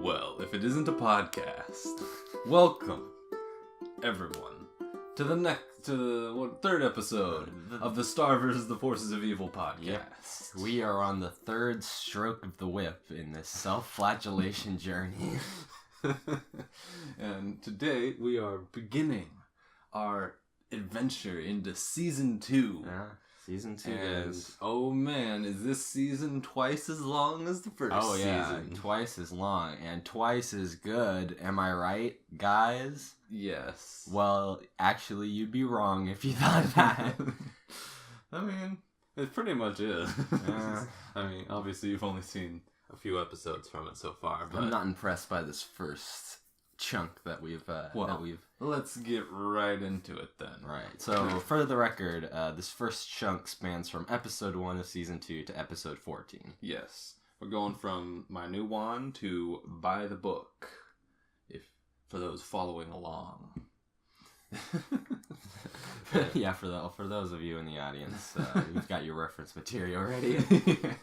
Well, if it isn't a podcast, welcome, everyone, to the third episode of the Star vs. the Forces of Evil podcast. Yes. We are on the third stroke of the whip in this self-flagellation journey. And today we are beginning our adventure into Season 2. Yeah. Season 2 is... Oh man, is this season twice as long as the first season? Oh yeah, twice as long and twice as good. Am I right, guys? Yes. Well, actually, you'd be wrong if you thought that. I mean, it pretty much is. Yeah. I mean, obviously you've only seen a few episodes from it so far, but... I'm not impressed by this first chunk that we've... Let's get right into it then. Right. So, for the record, this first chunk spans from episode 1 of season 2 to episode 14. Yes. We're going from My New Wand to By the Book, for those following along. Yeah, for those of you in the audience, you've got your reference material ready. Yeah.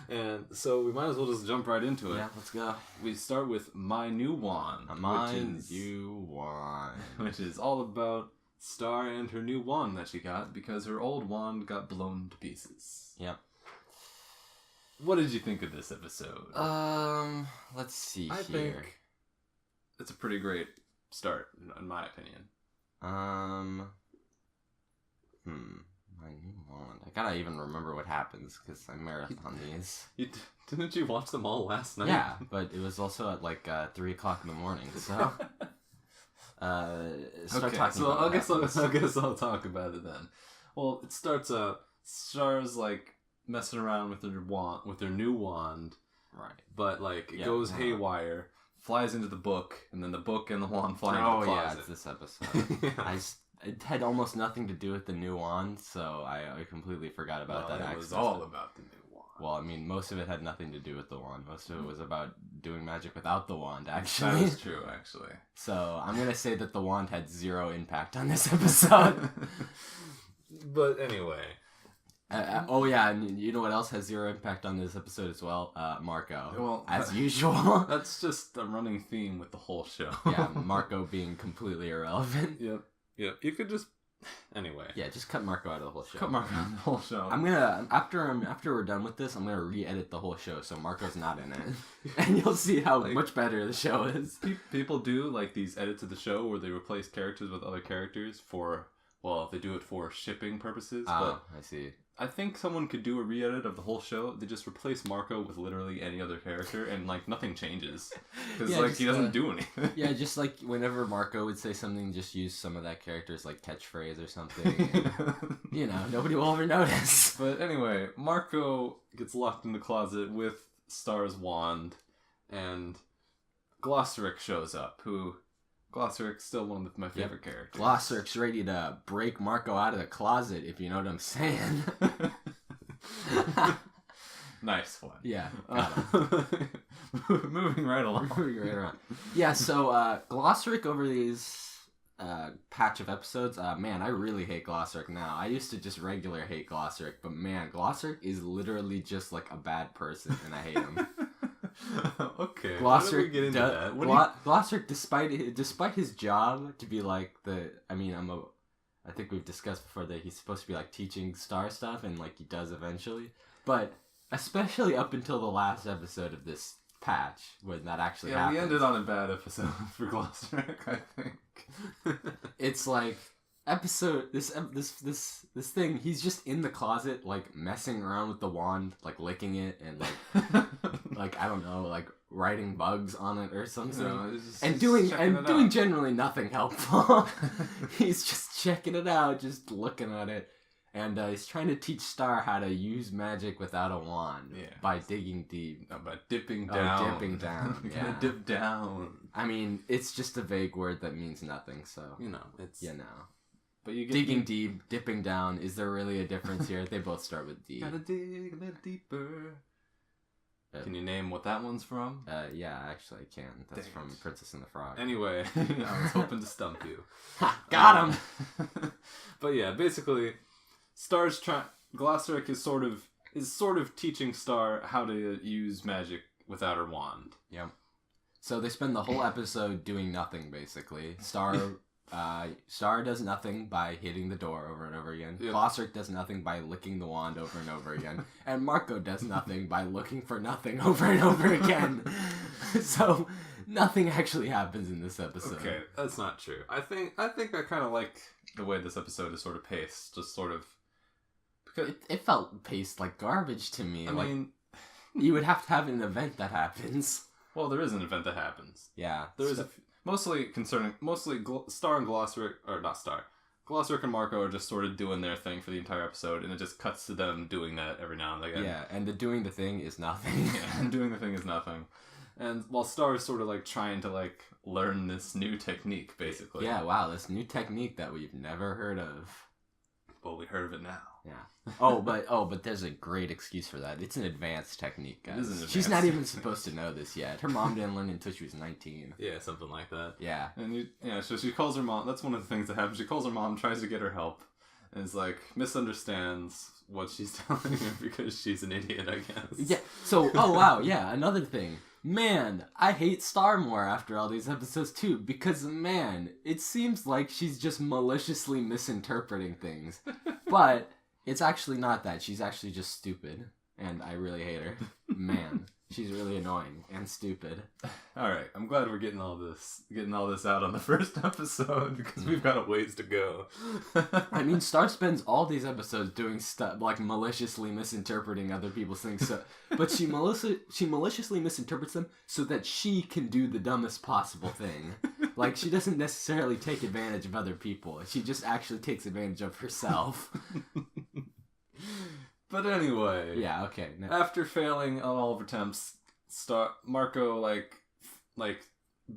And so we might as well just jump right into it. Yeah, let's go. We start with My New Wand. New Wand. Which is all about Star and her new wand that she got because her old wand got blown to pieces. Yep. What did you think of this episode? Let's see I think it's a pretty great start, in my opinion. My New Wand. I gotta even remember what happens because I marathon these. Didn't you watch them all last night? Yeah, but it was also at like 3 o'clock in the morning. So, I guess I'll talk about it then. Well, it starts up. Star's like messing around with her new wand, right? But like it goes haywire, flies into the book, and then the book and the wand fly into the closet. Oh yeah, it's this episode. It had almost nothing to do with the new wand, so I completely forgot about that. It was all about the new wand. Well, I mean, most of it had nothing to do with the wand. Most of it was about doing magic without the wand, actually. That is true, actually. So, I'm going to say that the wand had 0 impact on this episode. But anyway. Oh, yeah, and you know what else has 0 impact on this episode as well? Marco. Well, as usual. That's just a running theme with the whole show. Yeah, Marco being completely irrelevant. Yep. Yeah, you could just... Anyway. Yeah, just cut Marco out of the whole show. Cut Marco out of the whole show. I'm gonna... After we're done with this, I'm gonna re-edit the whole show so Marco's not in it. And you'll see how much better the show is. People do, like, these edits of the show where they replace characters with other characters for... Well, they do it for shipping purposes, but... I see. I think someone could do a re-edit of the whole show. They just replace Marco with literally any other character, and like nothing changes because he doesn't do anything. Yeah, just like whenever Marco would say something, just use some of that character's like catchphrase or something. And, nobody will ever notice. But anyway, Marco gets locked in the closet with Star's wand, and Glossaric shows up. Glosseric's still one of my favorite characters. Glosseric's ready to break Marco out of the closet, if you know what I'm saying. Nice one. Yeah. Moving right along. Yeah, so Glossaric over these patch of episodes, man, I really hate Glossaric now. I used to just regular hate Glossaric, but man, Glossaric is literally just like a bad person, and I hate him. Okay. Glossaric, get into that? Glossaric, despite his job to be like I think we've discussed before that he's supposed to be like teaching Star stuff, and like he does eventually, but especially up until the last episode of this patch when that actually happens. We ended on a bad episode for Glossaric, I think. It's like this thing, he's just in the closet like messing around with the wand, like licking it and like I don't know, like writing bugs on it or something, doing generally nothing helpful. He's just checking it out, just looking at it, and he's trying to teach Star how to use magic without a wand by digging deep. No, by dipping down. Dipping down. You're gonna dip down. I mean, it's just a vague word that means nothing, so it's But you get digging deep, dipping down. Is there really a difference here? They both start with D. Gotta dig a little deeper. Can you name what that one's from? Yeah, actually I can. That's from Princess and the Frog. Anyway, I was hoping to stump you. Ha! Got him! But yeah, basically, Glosseric is sort of teaching Star how to use magic without her wand. Yep. So they spend the whole episode doing nothing, basically. Star does nothing by hitting the door over and over again. Yep. Glosseric does nothing by licking the wand over and over again. And Marco does nothing by looking for nothing over and over again. So nothing actually happens in this episode. Okay, that's not true. I think I kind of like the way this episode is sort of paced. Just sort of... because It felt paced like garbage to me. I like, mean... you would have to have an event that happens. Well, there is an event that happens. Yeah. There is mostly Star and Glosseric, or not Star. Glosseric and Marco are just sort of doing their thing for the entire episode, and it just cuts to them doing that every now and again. Yeah, and the doing the thing is nothing. Yeah, and doing the thing is nothing. And while Star is sort of like trying to like learn this new technique, basically. Yeah, wow, this new technique that we've never heard of. Well, we heard of it now. Yeah. But there's a great excuse for that. It's an advanced technique, guys. It is an advanced She's not even technique. supposed to know this yet. Her mom didn't learn it until she was 19. Yeah, something like that. Yeah. And so she calls her mom. That's one of the things that happens. She calls her mom, tries to get her help, and is like misunderstands what she's telling her because she's an idiot, I guess. Yeah. So, oh wow, yeah. Another thing, man, I hate Star more after all these episodes too, because man, it seems like she's just maliciously misinterpreting things, but it's actually not that. She's actually just stupid, and I really hate her. Man, she's really annoying and stupid. All right, I'm glad we're getting all this out on the first episode because we've got a ways to go. I mean, Star spends all these episodes doing stuff like maliciously misinterpreting other people's things, but she maliciously misinterprets them so that she can do the dumbest possible thing. Like, she doesn't necessarily take advantage of other people. She just actually takes advantage of herself. But anyway, Yeah. Okay. No. after failing on all of her attempts, Marco like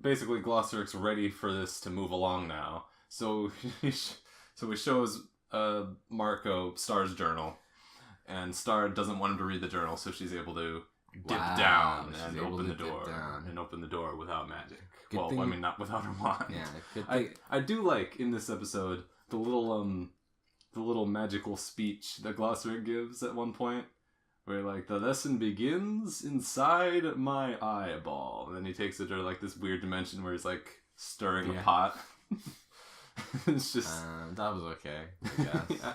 basically Glosseric's ready for this to move along now. So he shows Marco Star's journal, and Star doesn't want him to read the journal, so she's able to dip down and open the door without magic. Good thing- I mean, not without her wand. Yeah. Good thing. I do like in this episode the little magical speech that Glosseric gives at one point, where like the lesson begins inside my eyeball, and then he takes it to like this weird dimension where he's like stirring a pot. It's just that was okay, I guess. yeah.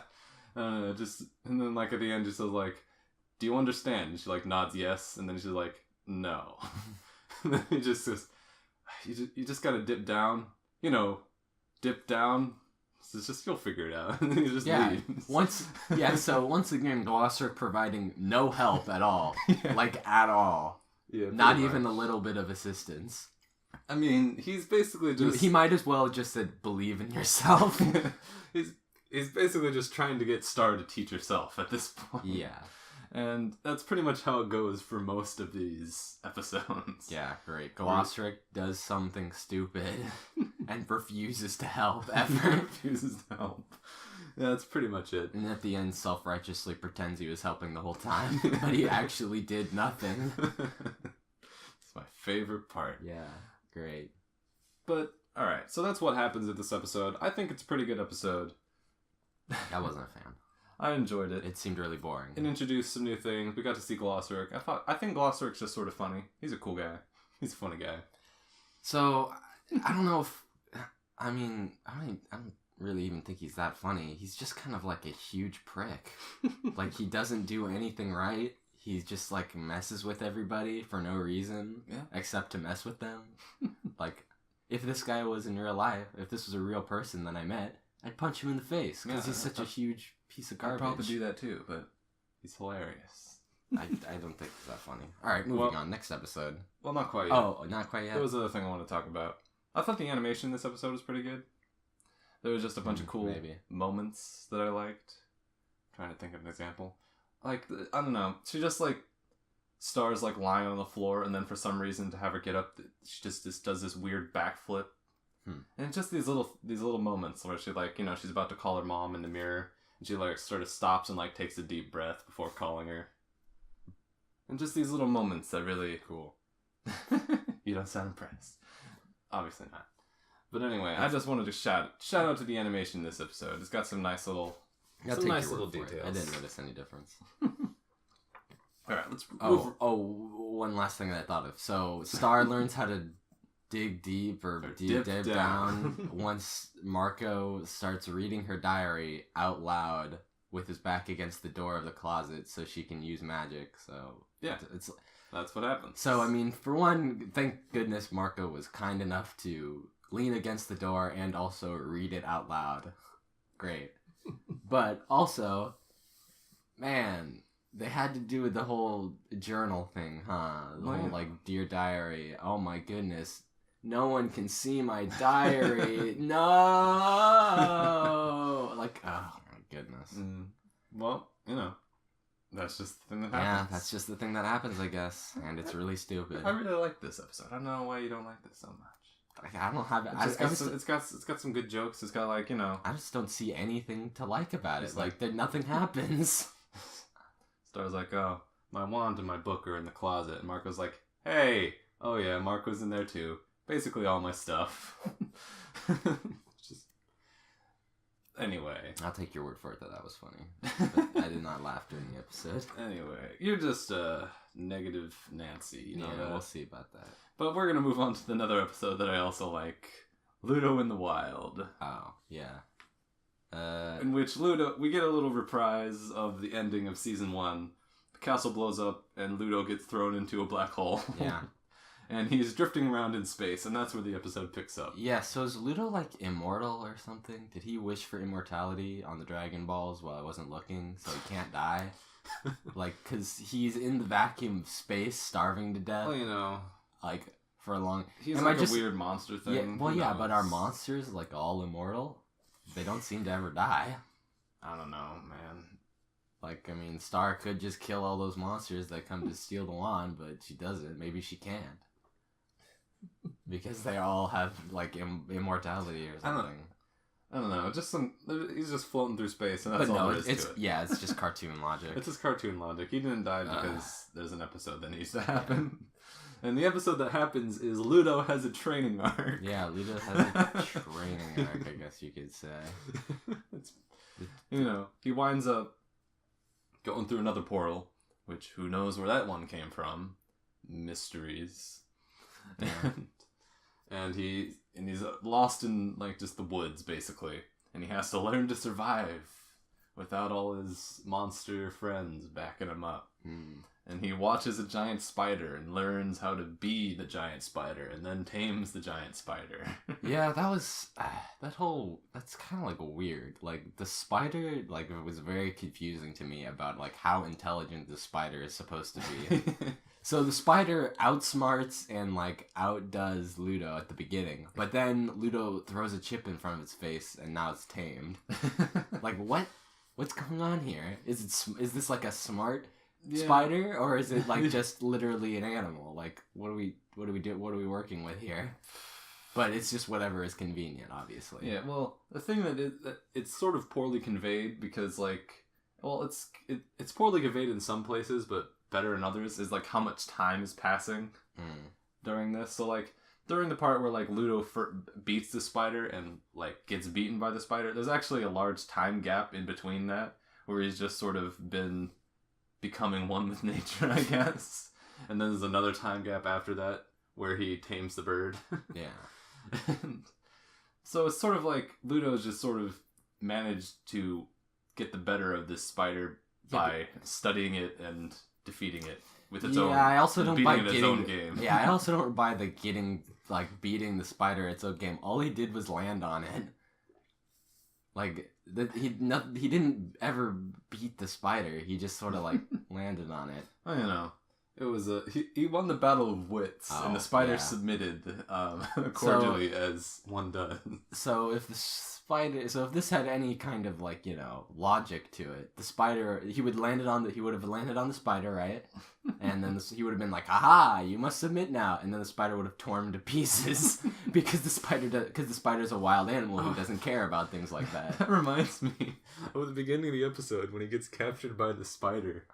I don't know, just and then like at the end just says like, "Do you understand?" And she like nods yes, and then she's like, "No." And then he just says, "You just gotta dip down, dip down." It's just you'll figure it out. And then he just leaves. So once again, Glosser providing no help at all, like at all. Yeah, Not even a little bit of assistance. I mean, he's basically just He might as well have just said, "Believe in yourself." he's basically just trying to get Star to teach herself at this point. Yeah. And that's pretty much how it goes for most of these episodes. Yeah, great. Glosseric does something stupid and refuses to help ever. Refuses to help. Yeah, that's pretty much it. And at the end, self-righteously pretends he was helping the whole time, but he actually did nothing. It's my favorite part. Yeah, great. But, alright, so that's what happens in this episode. I think it's a pretty good episode. I wasn't a fan. I enjoyed it. It seemed really boring. It introduced some new things. We got to see Glosseric. I think Glosseric's just sort of funny. He's a cool guy. He's a funny guy. So, I don't know if... I mean, I don't really even think he's that funny. He's just kind of like a huge prick. Like, he doesn't do anything right. He just, like, messes with everybody for no reason. Yeah. Except to mess with them. Like, if this guy was in real life, if this was a real person that I met, I'd punch him in the face. Because he's such a huge piece of garbage. I'd probably do that too, but he's hilarious. I don't think it's that funny. Alright, moving on. Next episode. Well, not quite yet. Oh, not quite yet? There was another thing I want to talk about. I thought the animation in this episode was pretty good. There was just a bunch of cool moments that I liked. I'm trying to think of an example. Like, I don't know. She just, like, Star's, like, lying on the floor, and then for some reason to have her get up, she just does this weird backflip. And it's just these little moments where she, like, she's about to call her mom in the mirror, and she, like, sort of stops and, like, takes a deep breath before calling her. And just these little moments that really... Cool. You don't sound impressed. Obviously not. But anyway, I just wanted to shout out to the animation in this episode. It's got some nice little details. I didn't notice any difference. All right, let's. One last thing that I thought of. So Star learns how to dig deep or dip down once Marco starts reading her diary out loud with his back against the door of the closet, so she can use magic. So yeah, that's what happens. So I mean, for one, thank goodness Marco was kind enough to lean against the door and also read it out loud. Great. But also, man, they had to do with the whole journal thing, huh? The whole, like, Dear Diary. Oh my goodness. No one can see my diary. No! Like, oh my goodness. Well, you know, that's just the thing that happens. Yeah, that's just the thing that happens, I guess. And it's really stupid. I really like this episode. I don't know why you don't like this so much. I don't have it. It's got some good jokes. It's got, like, you know. I just don't see anything to like about it. Like nothing happens. Star's like, oh, my wand and my book are in the closet. And Marco's like, hey. Oh yeah, Marco's in there too. Basically all my stuff. Anyway. I'll take your word for it that was funny. But I did not laugh during the episode. Anyway, you're just negative Nancy. You know that? We'll see about that. But we're going to move on to another episode that I also like. Ludo in the Wild. Oh, yeah. In which we get a little reprise of the ending of season 1. The castle blows up and Ludo gets thrown into a black hole. Yeah. And he's drifting around in space, and that's where the episode picks up. Yeah, so is Ludo, like, immortal or something? Did he wish for immortality on the Dragon Balls while I wasn't looking, so he can't die? Like, because he's in the vacuum of space, starving to death. Well, you know. Like, for a long... He's like a weird monster thing. Yeah, well, yeah, but are monsters, like, all immortal? They don't seem to ever die. I don't know, man. Like, I mean, Star could just kill all those monsters that come to steal the wand, but she doesn't. Maybe she can't. Because they all have, like, immortality or something. I don't know. He's just floating through space, and that's all there is to it. Yeah, it's just cartoon logic. It's just cartoon logic. He didn't die because there's an episode that needs to happen. And the episode that happens is Ludo has a training arc. Yeah, Ludo has a training arc, I guess you could say. You know, he winds up going through another portal, which who knows where that one came from. Mysteries. Yeah. and he's lost in, like, just the woods, basically. And he has to learn to survive without all his monster friends backing him up. And he watches a giant spider and learns how to be the giant spider and then tames the giant spider. Yeah, that was... that's kind of, like, weird. Like, the spider, like, it was very confusing to me about, like, how intelligent the spider is supposed to be. So the spider outsmarts and, like, outdoes Ludo at the beginning. But then Ludo throws a chip in front of its face and now it's tamed. Like, what's going on here? Is this, like, a smart... spider, or is it like just literally an animal? Like, what do we do? What are we working with here? But it's just whatever is convenient, obviously. Yeah. Well, the thing that it's sort of poorly conveyed because, like, well, it's poorly conveyed in some places, but better in others is, like, how much time is passing during this. So, like, during the part where, like, Ludo beats the spider and, like, gets beaten by the spider, there's actually a large time gap in between that where he's just sort of been becoming one with nature, I guess. And then there's another time gap after that where he tames the bird. Yeah. And so it's sort of like Ludo's just sort of managed to get the better of this spider by studying it and defeating it with its own. Yeah, I also don't buy its own game. Yeah, I also don't buy the beating the spider its own game. All he did was land on it. Like, he didn't ever beat the spider. He just sort of, like, landed on it. I don't know. It was he won the battle of wits, and the spider submitted cordially as one does. So if this had any kind of, like, you know, logic to it, the spider, he would have landed on the spider, right? And then he would have been like, "Aha! You must submit now." And then the spider would have torn him to pieces because the spider's a wild animal who doesn't care about things like that. That reminds me of the beginning of the episode when he gets captured by the spider,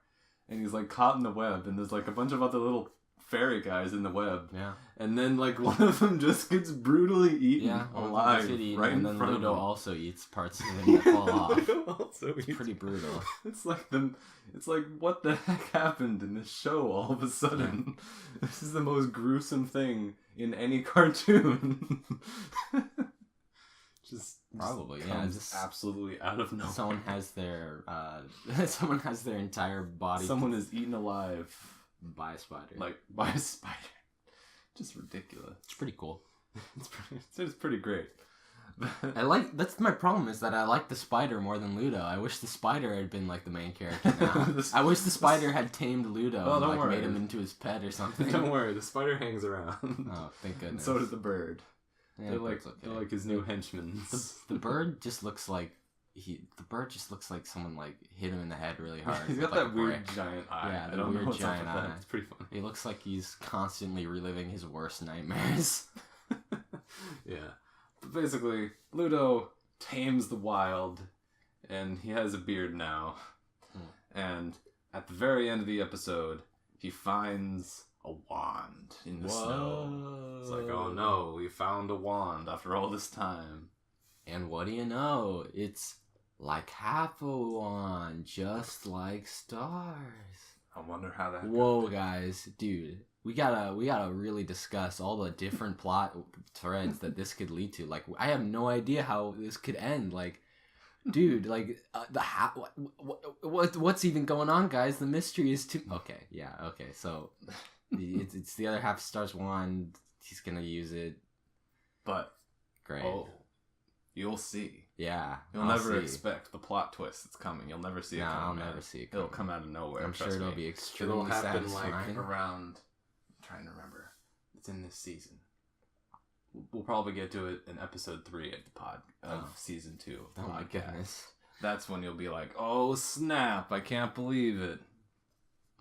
and he's, like, caught in the web, and there's, like, a bunch of other little fairy guys in the web. Yeah. And then, like, one of them just gets brutally eaten alive right and in then front Ludo of him. also eats parts of him that fall off. Ludo also It's eats. pretty brutal. It's like, what the heck happened in this show all of a sudden? Yeah. This is the most gruesome thing in any cartoon. just absolutely out of nowhere. Someone has their entire body. Someone is eaten alive by a spider. Like, by a spider. Just ridiculous. It's pretty cool. It's pretty great. That's my problem, is that I like the spider more than Ludo. I wish the spider had been like the main character now. I wish the spider had tamed Ludo and like made him into his pet or something. Don't worry, the spider hangs around. Oh, thank goodness. And so does the bird. Yeah, they're like his new henchmen. The bird just looks like someone like hit him in the head really hard. He's got like that weird giant eye. Yeah, the weird giant eye. It's pretty funny. He looks like he's constantly reliving his worst nightmares. Yeah. But basically, Ludo tames the wild, and he has a beard now. And at the very end of the episode, he finds a wand in the snow. It's like, oh no, we found a wand after all this time. And what do you know? It's like half a wand, just like stars. I wonder how that Whoa, guys. Dude, we gotta really discuss all the different plot threads that this could lead to. Like, I have no idea how this could end. Like, dude, like, what's even going on, guys? The mystery is too... Okay, so it's the other half of Star's wand. He's gonna use it. But... Great. Oh. You'll see. Yeah. You'll never expect the plot twist that's coming. You'll never see it coming. I'll never see it coming. It'll come out of nowhere. I'm sure it'll be extremely satisfying. It'll happen satisfying. like around... I'm trying to remember. It's in this season. We'll probably get to it in episode 3 of the pod of season 2 of the podcast. My goodness. That's when you'll be like, oh snap, I can't believe it.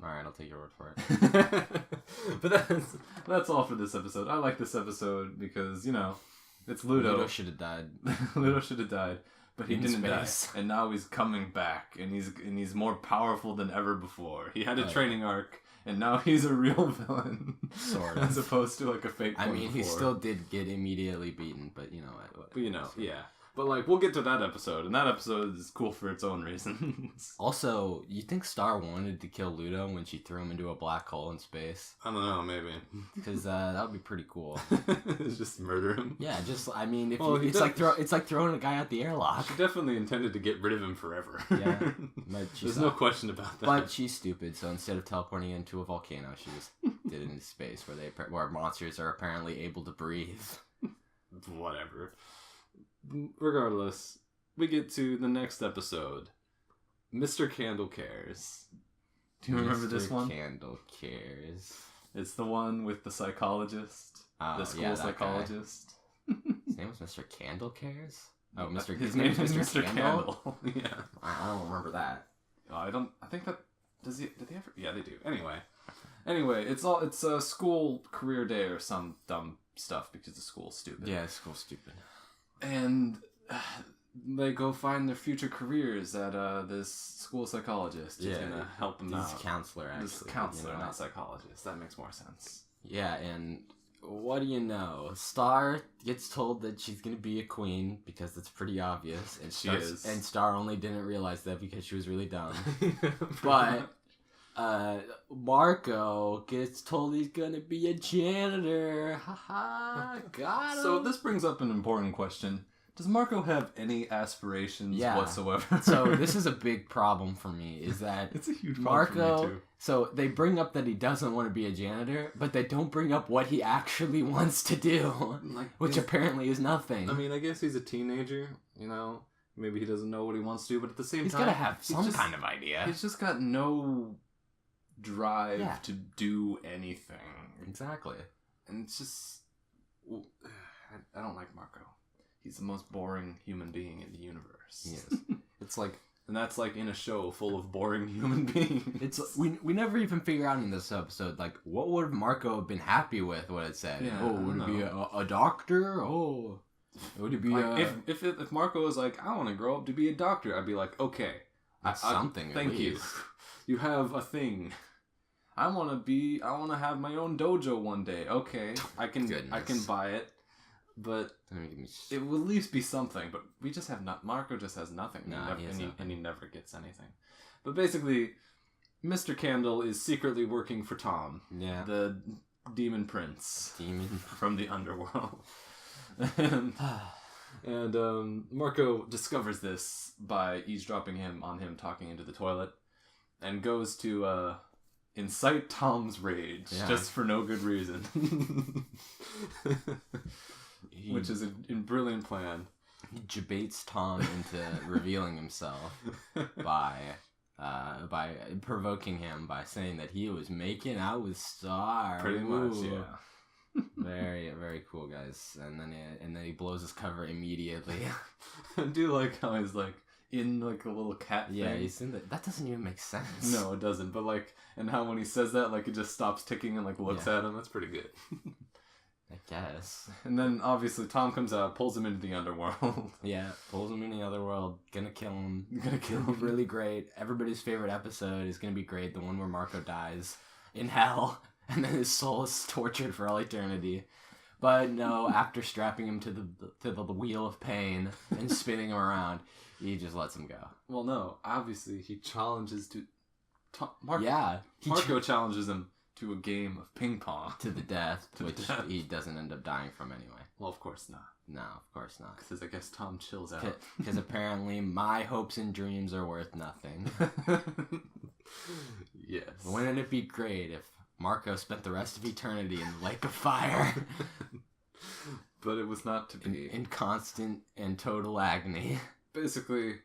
Alright, I'll take your word for it. But that's all for this episode. I like this episode because, you know, it's Ludo. Ludo should have died. Ludo should have died, but he didn't die. And now he's coming back, and he's more powerful than ever before. He had a training arc, and now he's a real villain. Sort of. As opposed to like a fake one he before. still did get immediately beaten, but you know what? But you know, yeah. But like, we'll get to that episode, and that episode is cool for its own reasons. Also, you think Star wanted to kill Ludo when she threw him into a black hole in space? I don't know, maybe. Because that would be pretty cool. Just murder him? Yeah, it's like throwing a guy out the airlock. She definitely intended to get rid of him forever. Yeah. There's no question about that. But she's stupid, so instead of teleporting into a volcano, she just did it into space where monsters are apparently able to breathe. Whatever. Regardless, we get to the next episode. Mr. Candle Cares. Do you remember this one? Candle Cares. It's the one with the psychologist. The school psychologist. His name was Mr. Candle Cares? Oh, his name is Mr. Candle. Yeah. I don't remember that. I think that... Did they ever... Yeah, they do. Anyway, it's a school career day or some dumb stuff because the school's stupid. Yeah, the school's stupid. And they go find their future careers at this school psychologist who's gonna help them out. Counselor, actually. This counselor, not psychologist. That makes more sense. Yeah, and what do you know? Star gets told that she's gonna be a queen because that's pretty obvious, and she is. And Star only didn't realize that because she was really dumb. But Marco gets told he's gonna be a janitor. Haha, got him. So this brings up an important question. Does Marco have any aspirations whatsoever? So this is a big problem for me, is that it's a huge Marco, problem for me too. So they bring up that he doesn't want to be a janitor, but they don't bring up what he actually wants to do, which apparently is nothing. I mean, I guess he's a teenager, you know? Maybe he doesn't know what he wants to do, but at the same time... He's got to have some kind of idea. He's just got no drive to do anything. Exactly. And it's just... I don't like Marco. He's the most boring human being in the universe. Yes. It's like... And that's like in a show full of boring human beings. It's we never even figure out in this episode, like, what would Marco have been happy with what it said? Yeah, would it be a doctor? Oh... Would it be like, if Marco was like, I want to grow up to be a doctor, I'd be like, okay, something. Thank you. You have a thing. I want to have my own dojo one day. Okay, I can buy it, but it will at least be something. But we just have not. Marco just has nothing. And he never gets anything. But basically, Mr. Candle is secretly working for Tom. Yeah. The demon prince. From the underworld. and Marco discovers this by eavesdropping on him talking into the toilet, and goes to incite Tom's rage just for no good reason. Which is a brilliant plan. He debates Tom into revealing himself by provoking him by saying that he was making out with Star. Pretty much, yeah. Very, very cool, guys. And then he blows his cover immediately. I do like how he's like in like a little cat thing. Yeah, he's in that doesn't even make sense. No, it doesn't. But like, and how when he says that, like it just stops ticking and like looks at him. That's pretty good. I guess. And then obviously Tom comes out, pulls him into the underworld. Yeah, pulls him into the underworld. Gonna kill him. Really great. Everybody's favorite episode is gonna be great. The one where Marco dies in hell, and then his soul is tortured for all eternity. But no, after strapping him to the wheel of pain and spinning him around, he just lets him go. Well, no, obviously he challenges Marco challenges him to a game of ping pong. To the death, he doesn't end up dying from anyway. Well, of course not. No, of course not. Because I guess Tom chills out. Because apparently my hopes and dreams are worth nothing. Yes. Wouldn't it be great if Marco spent the rest of eternity in the lake of fire? But it was not to be. In constant and total agony. Basically,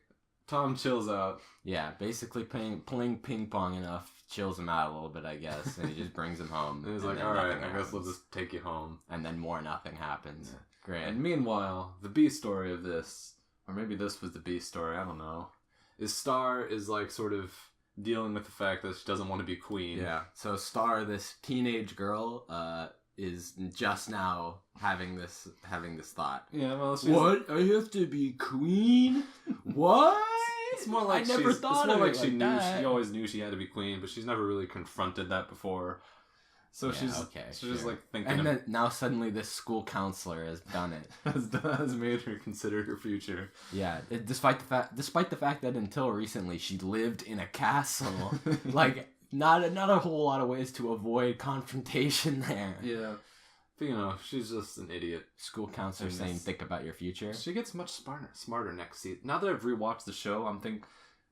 Tom chills out. Yeah, basically playing ping pong enough chills him out a little bit, I guess, and he just brings him home. And he's like, alright, I guess we'll just take you home. And then nothing happens. Yeah. Great. And meanwhile, the B story of this, or maybe this was the B story, I don't know, is Star is like sort of dealing with the fact that she doesn't want to be queen. Yeah. So Star, this teenage girl, is just now having this thought. Yeah, well, what? I have to be queen? What? It's more like I never thought of it she like knew. that. She always knew she had to be queen, but she's never really confronted that before. So she's just like thinking. And then now suddenly this school counselor has done it. has made her consider her future. Yeah, despite the fact that until recently she lived in a castle, like not a whole lot of ways to avoid confrontation there. Yeah. But, she's just an idiot. School counselor saying, think about your future. She gets much smarter next season. Now that I've rewatched the show, I'm thinking,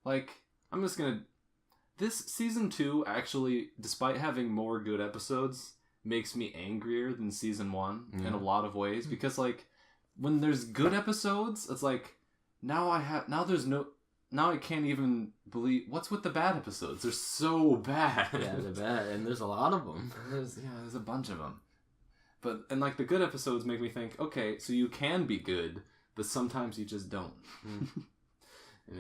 I'm just gonna... This season 2, actually, despite having more good episodes, makes me angrier than season 1 in a lot of ways. Because, when there's good episodes, it's like, now I can't even believe... What's with the bad episodes? They're so bad. Yeah, they're bad, and there's a lot of them. There's a bunch of them. And the good episodes make me think, okay, so you can be good, but sometimes you just don't. And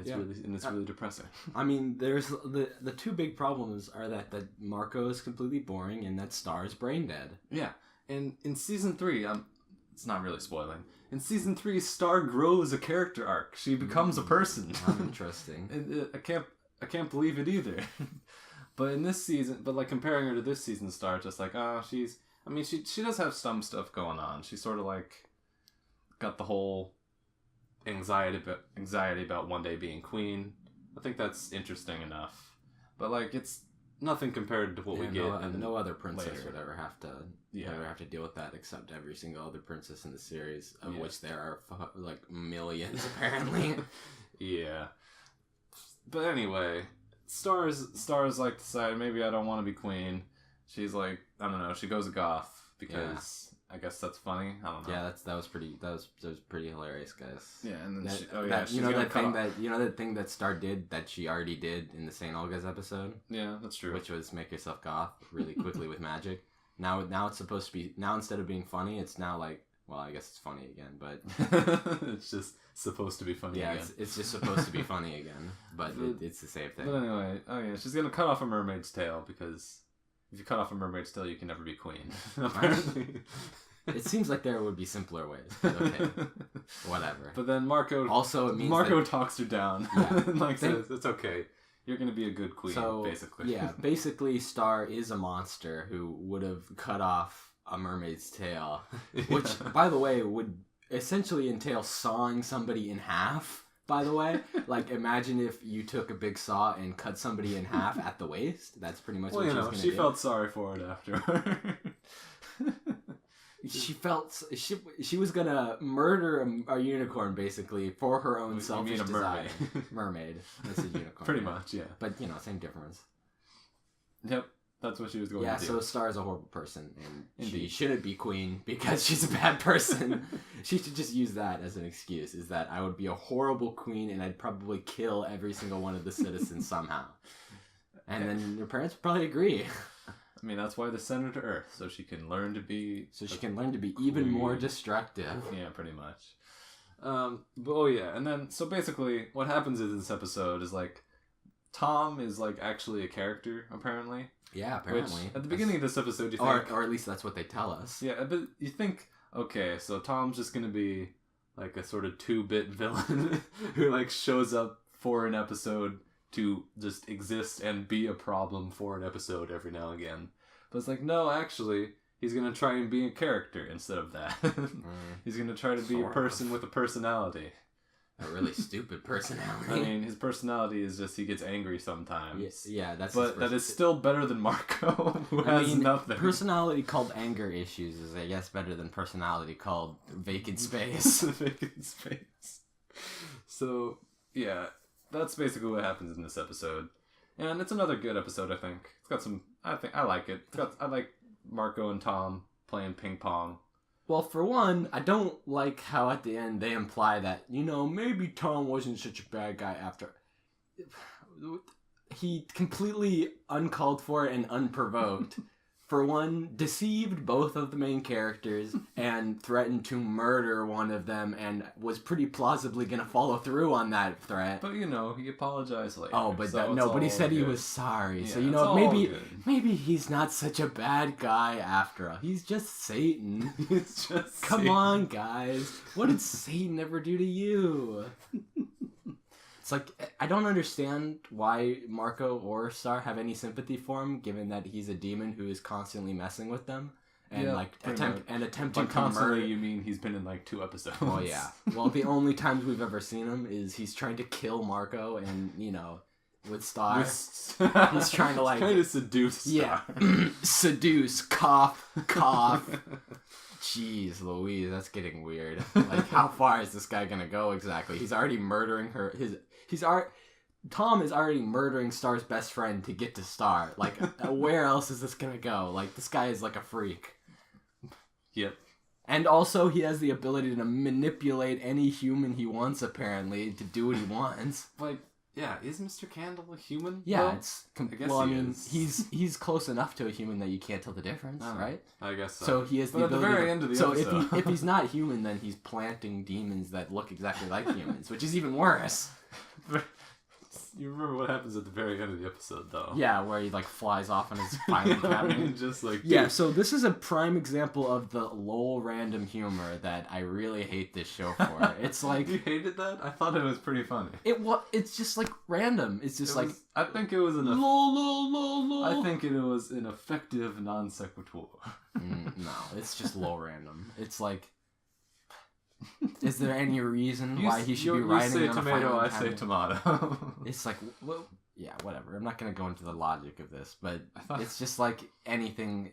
it's really depressing. I mean, there's the two big problems are that Marco is completely boring and that Star is brain dead. Yeah. And in season 3, it's not really spoiling. In season 3, Star grows a character arc. She becomes a person. How interesting. And I can't believe it either. But in this season, comparing her to this season Star, just like, she does have some stuff going on. She's sort of got the whole anxiety about one day being queen. I think that's interesting enough. But it's nothing compared to what we get. No other princess would ever have to deal with that, except every single other princess in the series, of which there are millions apparently. Yeah. But anyway, Stars decided maybe I don't want to be queen. She's I don't know. She goes goth because I guess that's funny. I don't know. Yeah, that was pretty hilarious, guys. Yeah, and then that thing that Star did that she already did in the St. Olga's episode. Yeah, that's true. Which was make yourself goth really quickly with magic. Now it's supposed to be instead of being funny, it's now well, I guess it's funny again, but it's just supposed to be funny again. Yeah, it's just supposed to be funny again, but it's the same thing. But anyway, she's gonna cut off a mermaid's tail because. If you cut off a mermaid's tail, you can never be queen. Apparently. It seems like there would be simpler ways, but okay. Whatever. But then Marco... Also, it means Marco talks her down. Yeah. Says, it's okay. You're gonna be a good queen, basically. Yeah, basically Star is a monster who would have cut off a mermaid's tail. Which, by the way, would essentially entail sawing somebody in half, by the way. Like, imagine if you took a big saw and cut somebody in half at the waist. That's pretty much what she was going to do. She felt sorry for it afterward. She was gonna murder a unicorn basically for her own selfish desire. Mermaid. That's a unicorn. Pretty much, yeah. But same difference. Yep, that's what she was going to do. Yeah, so Star is a horrible person, and she shouldn't be queen because she's a bad person. She should just use that as an excuse. Is that I would be a horrible queen and I'd probably kill every single one of the citizens somehow. And then your parents would probably agree. I mean, that's why they sent her to Earth, so she can learn to be... even more destructive. Yeah, pretty much. And then, so basically, what happens in this episode is, like, Tom is, like, actually a character, apparently. Yeah, apparently. Which, at the beginning of this episode, you think... Or at least that's what they tell us. Yeah, but you think, okay, so Tom's just gonna be, like, a sort of 2-bit villain who, like, shows up for an episode to just exist and be a problem for an episode every now and again. But it's like, no, actually, he's going to try and be a character instead of that. He's going to try to be a person with a personality. A really stupid personality. I mean, his personality is just he gets angry sometimes. Yeah, that's But that is still better than Marco, who has nothing. Personality called anger issues is, I guess, better than personality called vacant space. Vacant space. So, yeah. That's basically what happens in this episode. And it's another good episode, I think. It's got some... I like it. I like Marco and Tom playing ping pong. Well, for one, I don't like how at the end they imply that, maybe Tom wasn't such a bad guy after... He completely uncalled for and unprovoked. For one, deceived both of the main characters and threatened to murder one of them and was pretty plausibly going to follow through on that threat. But, he apologized later. Oh, but but he said he was sorry. Yeah, so, maybe he's not such a bad guy after all. He's just Satan. Come on, guys. What did Satan ever do to you? It's like, I don't understand why Marco or Star have any sympathy for him, given that he's a demon who is constantly messing with them. And, attempting to murder. You mean he's been in, 2 episodes. Oh, yeah. Well, the only times we've ever seen him is he's trying to kill Marco and, with Star. He's trying to, trying to seduce Star. Yeah. Seduce. Cough. Jeez Louise, that's getting weird. How far is this guy gonna go exactly? He's already murdering her. Tom is already murdering Star's best friend to get to Star. Where else is this gonna go? This guy is a freak. Yep. And also, he has the ability to manipulate any human he wants, apparently, to do what he wants. Yeah, is Mr. Candle a human? Yeah, he's close enough to a human that you can't tell the difference, right? I guess so. So he has the ability. At the very end of the episode. So if he's not human, then he's planting demons that look exactly like humans, which is even worse. You remember what happens at the very end of the episode, though? Yeah, where he flies off on his filing cabinet. Just yeah. So this is a prime example of the lol random humor that I really hate this show for. It's you hated that? I thought it was pretty funny. It's just random. It's just I think it was lol. I think it was an effective non sequitur. No, it's just lol random. It's is there any reason why he should be writing you say on tomato, I say tomato. It's well, yeah, whatever. I'm not going to go into the logic of this, but it's just anything.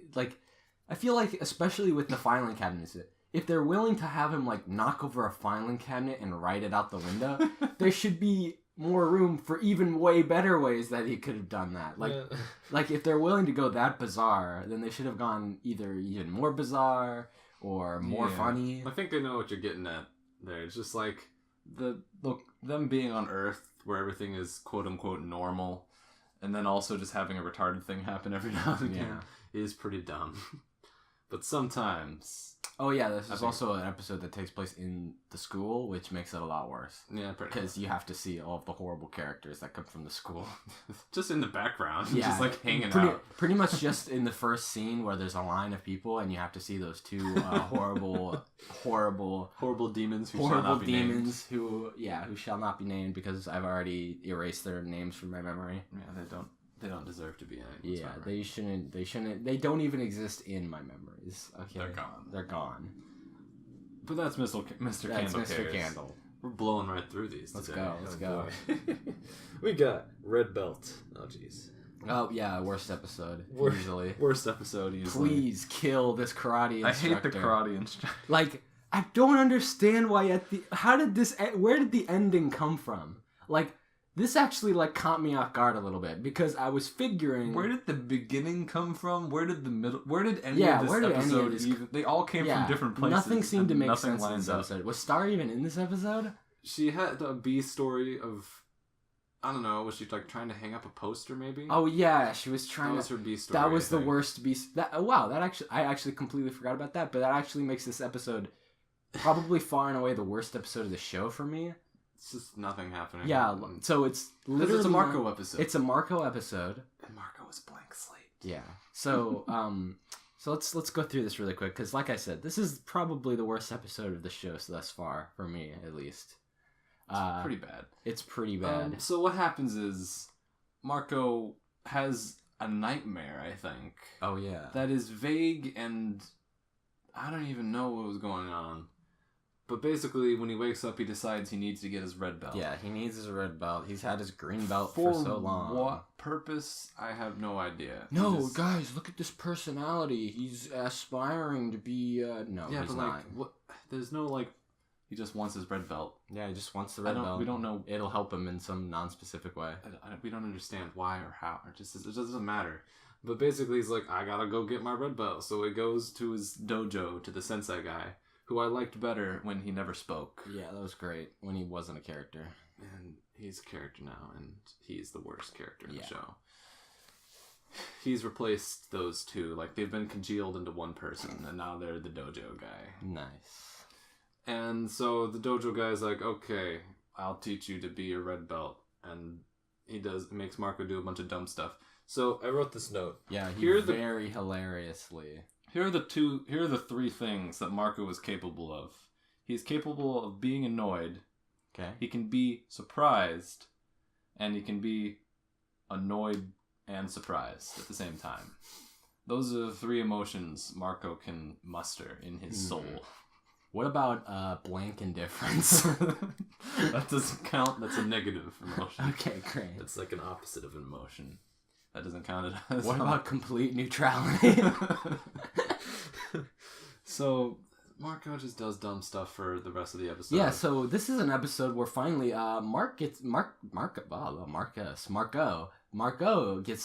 I feel especially with the filing cabinets, if they're willing to have him knock over a filing cabinet and write it out the window, there should be more room for even way better ways that he could have done that. If they're willing to go that bizarre, then they should have gone either even more bizarre or more funny. I think I know what you're getting at there. It's just them being on Earth where everything is quote unquote normal, and then also just having a retarded thing happen every now and again is pretty dumb. But sometimes... Oh yeah, this is also an episode that takes place in the school, which makes it a lot worse. Yeah, pretty. Because you have to see all of the horrible characters that come from the school. Just in the background. Yeah, just like hanging out. Pretty much just in the first scene where there's a line of people and you have to see those two horrible demons who who shall not be named because I've already erased their names from my memory. Yeah, they don't deserve to be in it. Yeah, they shouldn't. They don't even exist in my memories. Okay, They're gone. But that's Mr. Candle. Mr. Candle. We're blowing right through these. Let's today. go. We got Red Belt. Oh jeez. Oh yeah, worst episode usually. Worst episode usually. Please kill this karate instructor. I hate the karate instructor. Like, I don't understand why where did the ending come from? Like, this actually, like, caught me off guard a little bit, because I was figuring... Where did the beginning come from? Where did the middle... Where did any of this episode even... They all came from different places. Nothing seemed to make sense in this episode. Was Star even in this episode? She had a B story of... I don't know, was she, like, trying to hang up a poster, maybe? Oh, yeah, she was trying That was her B story, That was the worst B... I actually completely forgot about that, but that actually makes this episode probably far and away the worst episode of the show for me. It's just nothing happening. Yeah, so it's literally... It's a Marco episode. It's a Marco episode. And Marco is blank slate. Yeah. So, so let's go through this really quick, because like I said, this is probably the worst episode of the show thus far, for me, at least. It's pretty bad. It's pretty bad. So what happens is, Marco has a nightmare, I think. Oh, yeah. That is vague, and I don't even know what was going on. But basically, when he wakes up, he decides he needs to get his red belt. Yeah, he needs his red belt. He's had his green belt for so long. For what purpose? I have no idea. No, guys, look at this personality. He's aspiring to be, no, yeah, he's but, not. like, what? There's no, like, he just wants his red belt. Yeah, he just wants the red belt. We don't know. It'll help him in some non-specific way. We don't understand why or how. It doesn't matter. But basically, he's like, I gotta go get my red belt. So he goes to his dojo, to the sensei guy, who I liked better when he never spoke. Yeah, that was great. When he wasn't a character. And he's a character now, and he's the worst character in the show. He's replaced those two. Like, they've been congealed into one person, and now they're the dojo guy. Nice. And so the dojo guy's like, okay, I'll teach you to be a red belt. And he makes Marco do a bunch of dumb stuff. So I wrote this note. Yeah, very hilariously. Here are the three things that Marco is capable of. He's capable of being annoyed. Okay. He can be surprised, and he can be annoyed and surprised at the same time. Those are the three emotions Marco can muster in his soul. What about blank indifference? That doesn't count. That's a negative emotion. Okay, great. It's like an opposite of an emotion. That doesn't count as What about complete neutrality? So Marco just does dumb stuff for the rest of the episode. Yeah, so this is an episode where finally Marco gets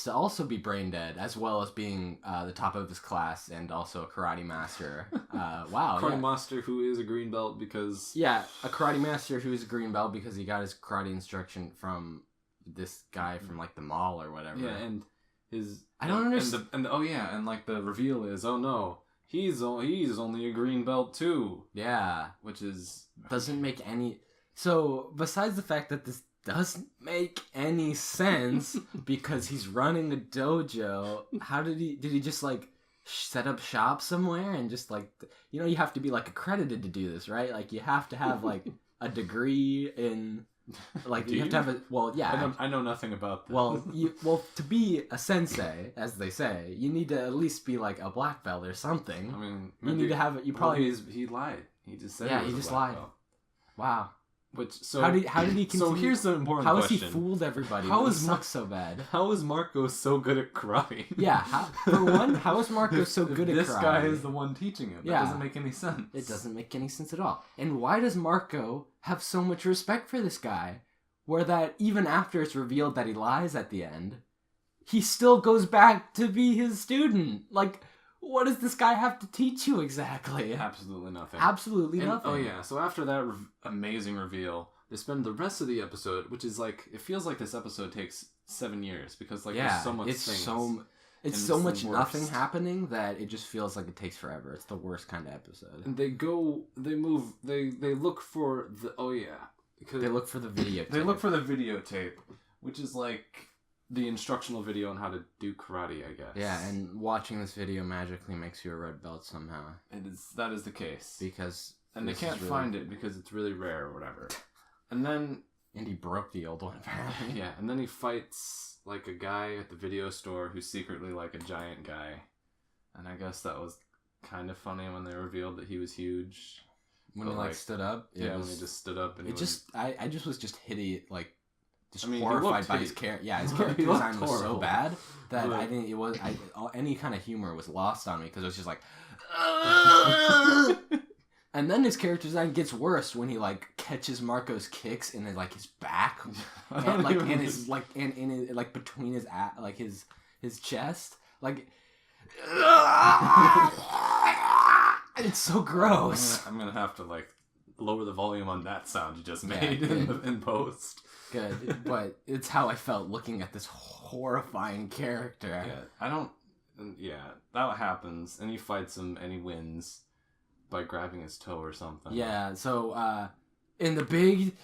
to also be brain dead, as well as being the top of his class and also a karate master. Wow. Karate master who is a green belt because... Yeah, a karate master who is a green belt because he got his karate instruction from this guy from, like, the mall or whatever. Yeah, and his... I don't understand. And like, the reveal is, oh no, he's only a green belt too. Yeah. Which is... Doesn't make any... So, besides the fact that this doesn't make any sense because he's running a dojo, how did he just, like, set up shop somewhere and just, like... You know, you have to be, like, accredited to do this, right? Like, you have to have, like, a degree in... Like, you have to have a... Well, yeah. I know nothing about that. Well, to be a sensei, as they say, you need to at least be, like, a black belt or something. I mean... You need to have it... You probably... He lied. He just said he just lied. Belt. Wow. How did he continue? So here's the important question. How has he fooled everybody? How is Marco so bad? How is Marco so good at karate? Yeah, for one, how is Marco so good at karate? This guy is the one teaching him. That doesn't make any sense. It doesn't make any sense at all. And why does Marco have so much respect for this guy? Where that even after it's revealed that he lies at the end, he still goes back to be his student. Like, what does this guy have to teach you exactly? Absolutely nothing. Absolutely nothing. Oh yeah, so after that amazing reveal, they spend the rest of the episode, which is like, it feels like this episode takes 7 years because like there's so much things. It's so much nothing happening that it just feels like it takes forever. It's the worst kind of episode. And they look for the they look for the videotape. They look for the videotape, which is like the instructional video on how to do karate, I guess. Yeah, and watching this video magically makes you a red belt somehow. That is the case. And they can't find it because it's really rare or whatever. And he broke the old one apparently. Yeah, and then he fights like a guy at the video store who's secretly like a giant guy. And I guess that was kind of funny when they revealed that he was huge. When he stood up? When he just stood up and I just was just horrified by his character. Yeah, his character design was so bad that I think any kind of humor was lost on me because it was just like and then his character design gets worse when he like catches Marco's kicks in his back and between his his chest it's so gross. I'm gonna have to lower the volume on that sound you just made in post. Good, but it's how I felt looking at this horrifying character. That happens, and he fights him, and he wins by grabbing his toe or something. Yeah, so, in the big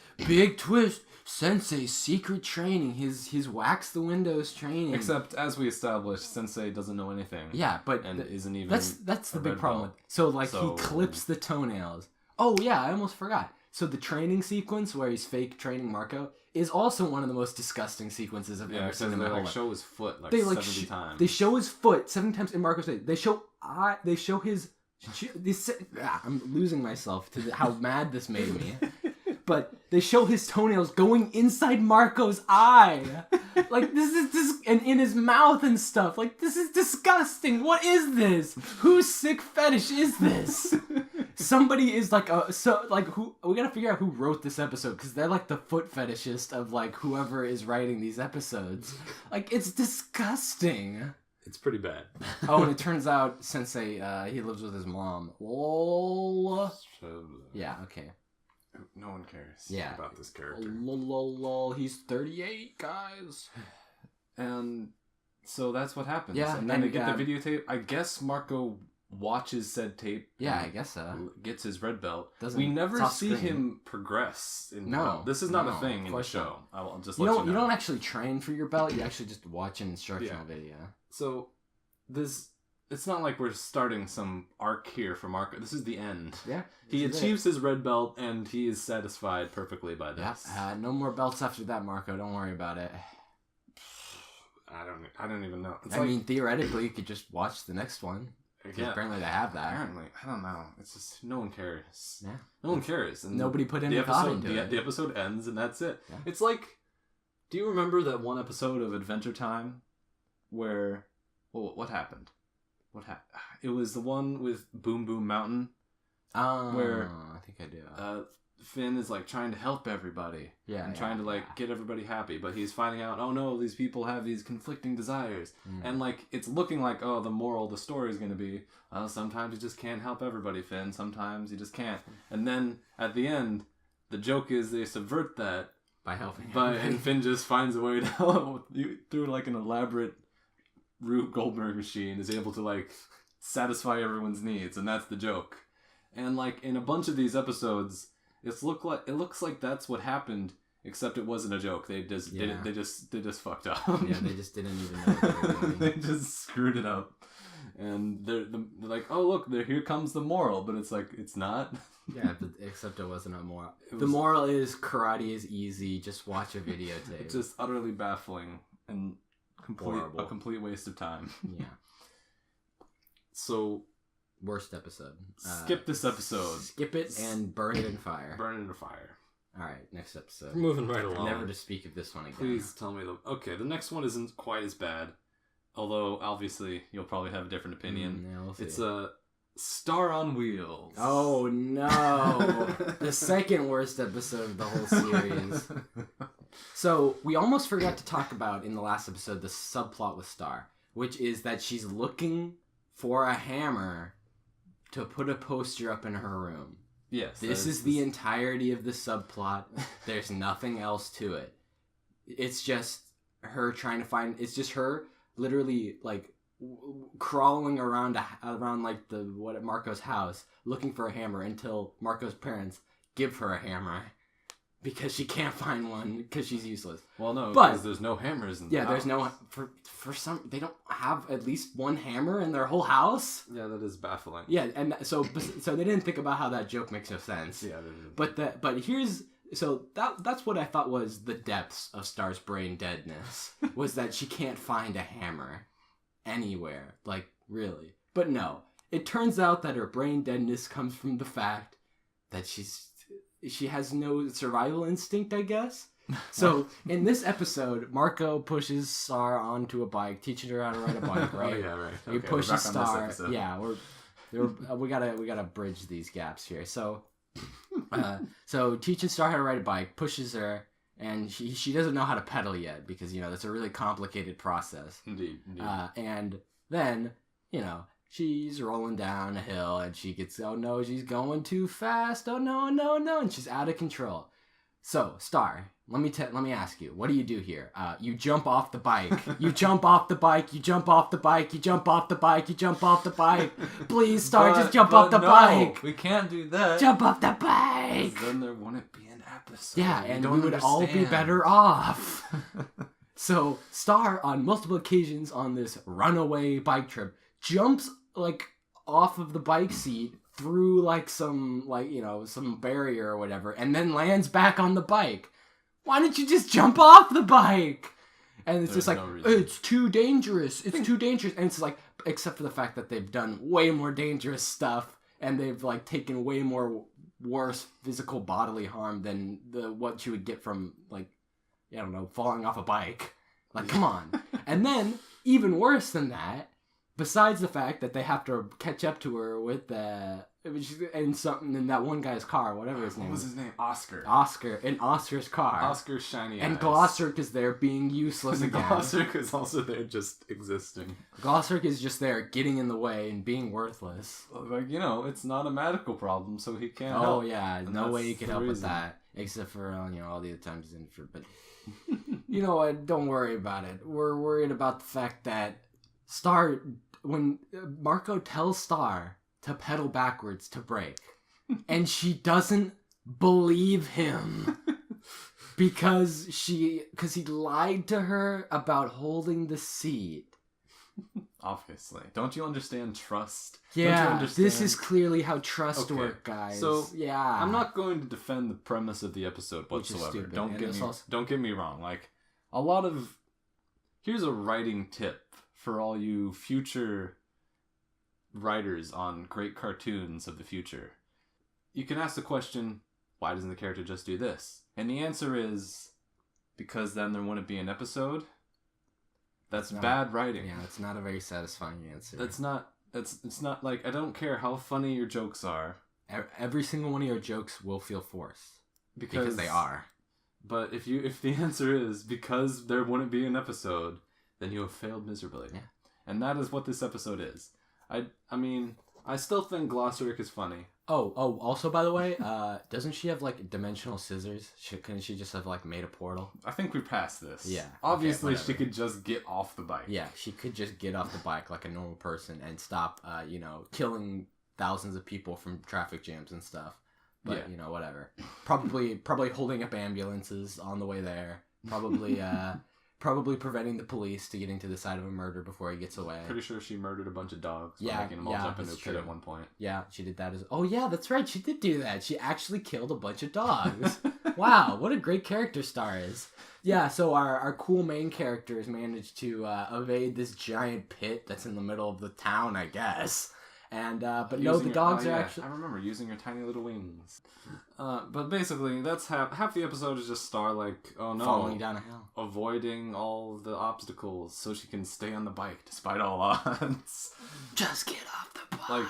twist, Sensei's secret training, his wax the windows training. Except, as we established, Sensei doesn't know anything. Yeah, but... And isn't even That's the big problem. So, he clips the toenails. Oh, yeah, I almost forgot. So the training sequence where he's fake training Marco is also one of the most disgusting sequences I've ever seen in my whole life. They show his foot 70 times. They show his foot 70 times in Marco's face. They show his... I'm losing myself to how mad this made me. But they show his toenails going inside Marco's eye. And in his mouth and stuff. This is disgusting. What is this? Whose sick fetish is this? Somebody is we gotta figure out who wrote this episode, because they're the foot fetishist of whoever is writing these episodes. It's disgusting. It's pretty bad. Oh, and it turns out Sensei, he lives with his mom. Lol. Yeah, okay. No one cares about this character. Lol. He's 38, guys. And so that's what happens. Yeah, and then they get the videotape. I guess Marco watches said tape. Yeah, I guess so. Gets his red belt. We never see him progress in the belt. This is not a thing in the show. I'll just let you know. You don't actually train for your belt. You actually just watch an instructional video. So it's not like we're starting some arc here for Marco. This is the end. Yeah. He achieves his red belt and he is satisfied perfectly by this. Yeah. No more belts after that, Marco. Don't worry about it. I don't even know. I mean, theoretically, you could just watch the next one. Yeah. Apparently they have that. Apparently. I don't know. It's just, no one cares. Yeah. No one cares. And nobody put any thought into it. The episode ends and that's it. Yeah. It's like, do you remember that one episode of Adventure Time where, what happened? It was the one with Boom Boom Mountain. Where I think I do. Finn is trying to help everybody. Yeah. And trying to get everybody happy, but he's finding out, oh no, these people have these conflicting desires. And it's looking like, oh, the moral of the story is going to be, sometimes you just can't help everybody, Finn. Sometimes you just can't. And then at the end, the joke is they subvert that by helping. And Finn just finds a way to help through an elaborate Rube Goldberg machine, is able to satisfy everyone's needs, and that's the joke. And in a bunch of these episodes, it looks like that's what happened, except it wasn't a joke. They just did it. They just fucked up. Yeah, they just didn't even know what they were doing. They just screwed it up, and they're like, oh look, here comes the moral, but it's not. Yeah, except it wasn't a moral. The moral is karate is easy. Just watch a videotape. It's just utterly baffling and a complete waste of time. Yeah. So. Worst episode. Skip this episode. Skip it and burn it in fire. Burn it in fire. Alright, next episode. We're moving right along. Never to speak of this one again. Please tell me okay, the next one isn't quite as bad. Although, obviously, you'll probably have a different opinion. Yeah, we'll see. It's a Star on Wheels. Oh, no. The second worst episode of the whole series. So, we almost forgot to talk about, in the last episode, the subplot with Star. Which is that she's looking for a hammer to put a poster up in her room. Yes. This is the entirety of the subplot. There's nothing else to it. It's just her trying to find... It's just her literally, crawling around like Marco's house looking for a hammer until Marco's parents give her a hammer because she can't find one because she's useless. Well, no, because there's no hammers in the house. There's no for some they don't have at least one hammer in their whole house. Yeah, that is baffling. Yeah, and so they didn't think about how that joke makes no sense. Yeah, but here's so that's what I thought was the depths of Star's brain deadness was that she can't find a hammer anywhere, like really. But no, it turns out that her brain deadness comes from the fact that she has no survival instinct, I guess. So in this episode, Marco pushes Star onto a bike, teaching her how to ride a bike, right? Oh yeah, right. He pushes Star. Yeah, we gotta bridge these gaps here. So teaching Star how to ride a bike, pushes her, and she doesn't know how to pedal yet because that's a really complicated process. Indeed. And then she's rolling down a hill and she gets, oh no, she's going too fast. Oh no, and she's out of control. So Star, let me ask you, what do you do here? You jump off the bike. You jump off the bike. You jump off the bike. You jump off the bike. You jump off the bike. Please, Star, just jump off the bike. We can't do that. Jump off the bike. Then there wouldn't be an episode. Yeah, and we would all be better off. So Star, on multiple occasions on this runaway bike trip, jumps off of the bike seat through some barrier or whatever, and then lands back on the bike. Why didn't you just jump off the bike? And it's just it's too dangerous. It's too dangerous. And it's except for the fact that they've done way more dangerous stuff and they've taken way more worse physical bodily harm than what you would get from falling off a bike. Come on. And then even worse than that, besides the fact that they have to catch up to her with in that one guy's car, whatever his name. What was his name? Oscar. Oscar in Oscar's car. Oscar's shiny and eyes. Glossaryk is there being useless again. Glossaryk is also there just existing. Glossaryk is just there getting in the way and being worthless. It's not a medical problem, so he can't help. Oh yeah, no way he could help with that. Except for all the other times he's in for. But you know what? Don't worry about it. We're worried about the fact that Star, when Marco tells Star to pedal backwards to brake, and she doesn't believe him because he lied to her about holding the seat. Obviously. Don't you understand trust? Yeah, this is clearly how trust works, guys. So, yeah. I'm not going to defend the premise of the episode whatsoever. Don't get me wrong. Here's a writing tip for all you future writers on great cartoons of the future. You can ask the question, why doesn't the character just do this? And the answer is, because then there wouldn't be an episode. That's bad writing. Yeah, it's not a very satisfying answer. It's not I don't care how funny your jokes are. Every single one of your jokes will feel forced. Because they are. But if the answer is because there wouldn't be an episode, then you have failed miserably. Yeah. And that is what this episode is. I mean, I still think Glossaryk is funny. Oh, also, by the way, doesn't she have, dimensional scissors? Couldn't she just have, made a portal? I think we're past this. Yeah. Obviously, she could just get off the bike. Yeah, she could just get off the bike like a normal person and stop, killing thousands of people from traffic jams and stuff. But, whatever. Probably holding up ambulances on the way there. Probably preventing the police to getting to the side of a murder before he gets away. Pretty sure she murdered a bunch of dogs by making them all jump into a pit at one point. Yeah, she did that as... Oh, yeah, that's right. She did do that. She actually killed a bunch of dogs. Wow, what a great character Star is. Yeah, so our cool main characters managed to evade this giant pit that's in the middle of the town, I guess. And, but no, the dogs are actually... I remember using your tiny little wings. But basically, that's half the episode is just Star, falling down a hill. Avoiding all the obstacles so she can stay on the bike despite all odds. Just get off the bike.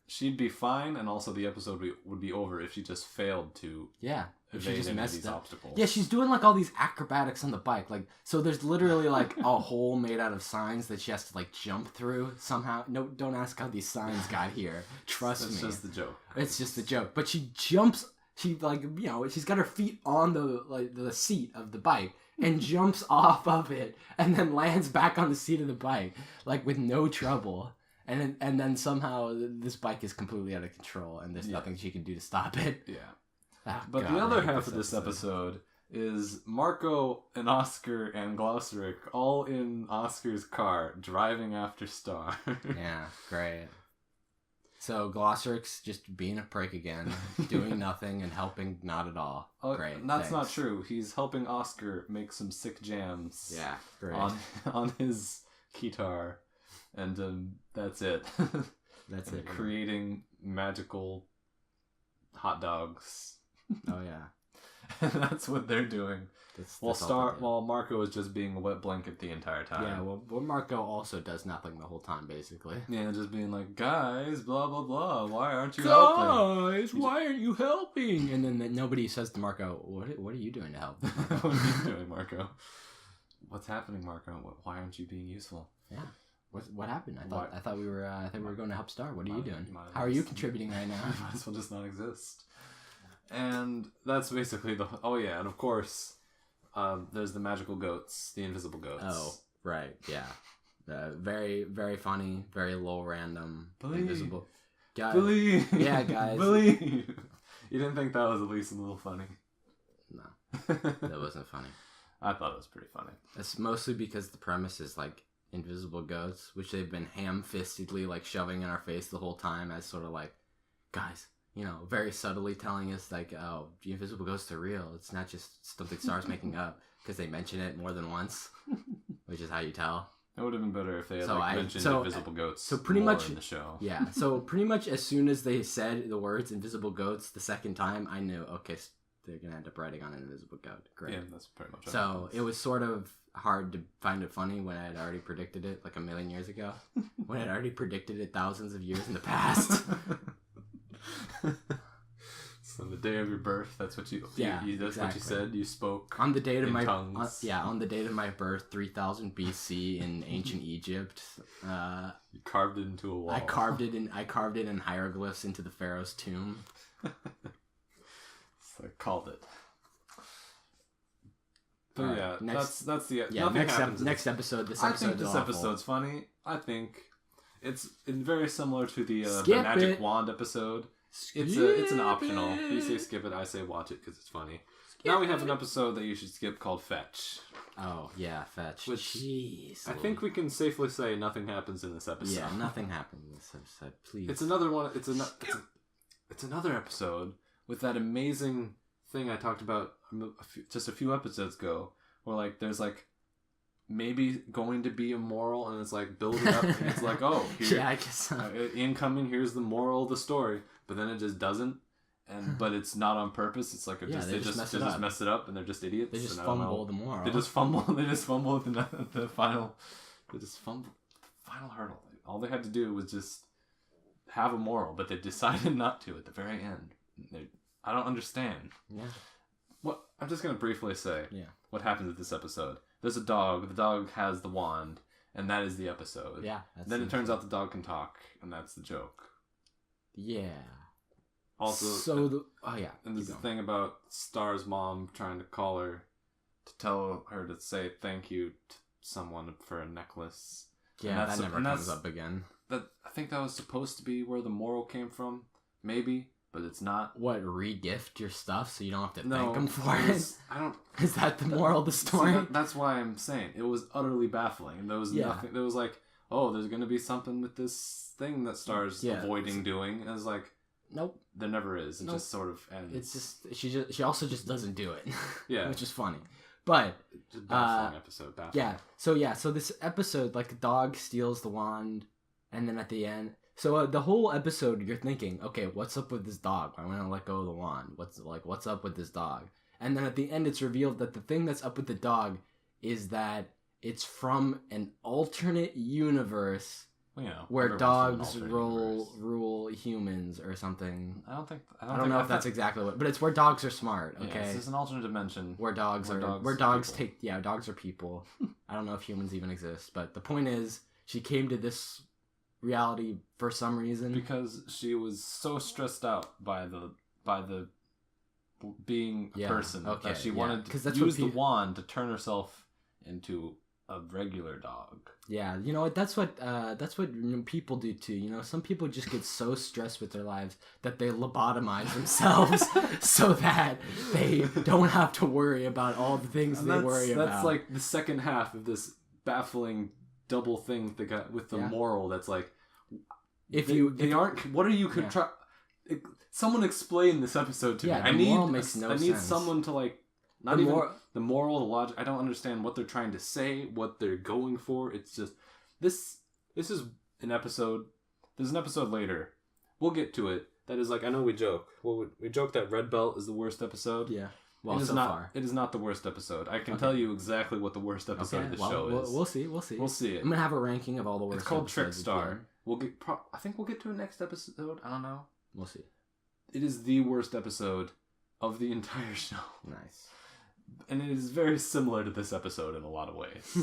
She'd be fine, and also the episode would be over if she just failed to evade any of these obstacles. Yeah, she's doing all these acrobatics on the bike. So there's literally a hole made out of signs that she has to jump through somehow. No, don't ask how these signs got here. Trust me. It's just the joke. It's just the joke. But she jumps she like, you know, she's got her feet on the seat of the bike and jumps off of it and then lands back on the seat of the bike like with no trouble. And then somehow this bike is completely out of control and there's nothing she can do to stop it. Yeah. Oh, but God, the other half of this episode is Marco and Oscar and Glosserick all in Oscar's car driving after Star. Yeah, great. So Glosserick's just being a prick again, doing nothing and helping not at all. Great. That's not true. He's helping Oscar make some sick jams. Yeah, great. On his guitar, and that's it. That's it. Creating magical hot dogs. Oh yeah. That's what they're doing. While Marco is just being a wet blanket the entire time. Yeah, well Marco also does nothing the whole time, basically. Yeah, just being like, guys, blah, blah, blah, why aren't you helping? Guys, why aren't you helping? And then nobody says to Marco, what are you doing to help? What are you doing, Marco? What's happening, Marco? Why aren't you being useful? Yeah. What happened? I thought we were going to help Star. What are you doing? How are you contributing right now? Might as well just not exist. And that's basically and of course, there's the magical goats, the invisible goats. Oh, right, yeah. Very, very funny, very low random, invisible. Guys. Believe! Yeah, guys. Believe! You didn't think that was at least a little funny? No, that wasn't funny. I thought it was pretty funny. It's mostly because the premise is like invisible goats, which they've been ham-fistedly like shoving in our face the whole time as sort of like, guys, you know, very subtly telling us like, oh, the invisible ghosts are real. It's not just something Star's making up, because they mention it more than once, which is how you tell. It would have been better if they had mentioned invisible goats so pretty more much in the show. Yeah, so pretty much as soon as they said the words invisible goats the second time, I knew, okay, they're going to end up writing on an invisible goat. Great. Yeah, that's pretty much what So happens. it was sort of hard to find it funny when I had already predicted it like a million years ago. When I had already predicted it thousands of years in the past. So the day of your birth, that's what you that's exactly what you said. You spoke on the date of my tongues. on the date of my birth, 3000 BC in ancient Egypt. You carved it into a wall. I carved it in hieroglyphs into the pharaoh's tomb. So I called it. But right, yeah, next, that's the next episode. This episode. I think this episode's funny. I think it's very similar to the magic wand episode. It's an optional. You say skip it, I say watch it because it's funny. Now we have an episode that you should skip called Fetch. Oh yeah, Fetch. Which jeez, I think we can safely say nothing happens in this episode. Yeah, nothing happens in this episode. Please. It's another one. It's another episode with that amazing thing I talked about just a few episodes ago, where like there's like maybe going to be a moral, and it's like building up, and it's like, oh, yeah, I guess so. Incoming. Here's the moral of the story, but then it just doesn't. But it's not on purpose. It's like they just mess it up, and they're just idiots. They just fumble the moral. They just fumble the final. They just fumble the final hurdle. All they had to do was just have a moral, but they decided not to at the very end. I don't understand. Yeah. What I'm just gonna briefly say. Yeah. What happens at this episode? There's a dog. The dog has the wand, and that is the episode. Yeah. Then it turns out the dog can talk, and that's the joke. Yeah. Also, and there's the thing about Star's mom trying to call her to tell her to say thank you to someone for a necklace. Yeah, that never comes up again. I think that was supposed to be where the moral came from, maybe, but it's not. What, re-gift your stuff so you don't have to thank them for it? I don't. Is that the moral of the story? See, that's why I'm saying it was utterly baffling, and there was nothing. There was like, oh, there's gonna be something with this thing that Star's avoiding doing, and it's like. Nope. There never is. It just sort of ends. It's just she also just doesn't do it. Yeah. Which is funny. But just baffling episode. Baffling. Yeah. So this episode, like, the dog steals the wand, and then at the end, so the whole episode you're thinking, okay, what's up with this dog? I want to let go of the wand. What's up with this dog? And then at the end it's revealed that the thing that's up with the dog is that it's from an alternate universe. Where dogs rule humans or something. I don't know if that's exactly what, but it's where dogs are smart. Okay, this is an alternate dimension where dogs dogs are people. I don't know if humans even exist, but the point is, she came to this reality for some reason because she was so stressed out by the being a person. Okay, that she wanted to use the wand to turn herself into a regular dog. Yeah, you know what? That's what people do too. You know, some people just get so stressed with their lives that they lobotomize themselves so that they don't have to worry about all the things they worry about. That's like the second half of this baffling double thing they got with the moral. That's like, what are you someone explain this episode to me. I need someone to like. The moral, the logic. I don't understand what they're trying to say, what they're going for. It's just this is an episode. There's an episode later. We'll get to it. That is like, I know we joke. Well, we joke that Red Belt is the worst episode. Yeah. Well, it is it is not the worst episode. I can tell you exactly what the worst episode of the show is. We'll see. We'll see it. I'm gonna have a ranking of all the worst. It's called Trickstar. I think we'll get to a next episode. I don't know. We'll see. It is the worst episode of the entire show. Nice. And it is very similar to this episode in a lot of ways.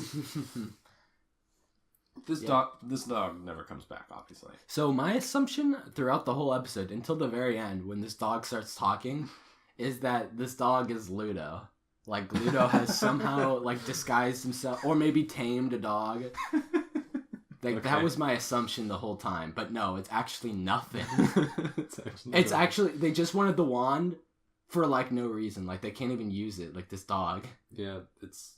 This dog never comes back, obviously. So my assumption throughout the whole episode, until the very end, when this dog starts talking, is that this dog is Ludo. Like, Ludo has somehow, like, disguised himself, or maybe tamed a dog. Like, that was my assumption the whole time. But no, it's actually nothing. It's actually, they just wanted the wand for, like, no reason. Like, they can't even use it. Like, this dog. Yeah, it's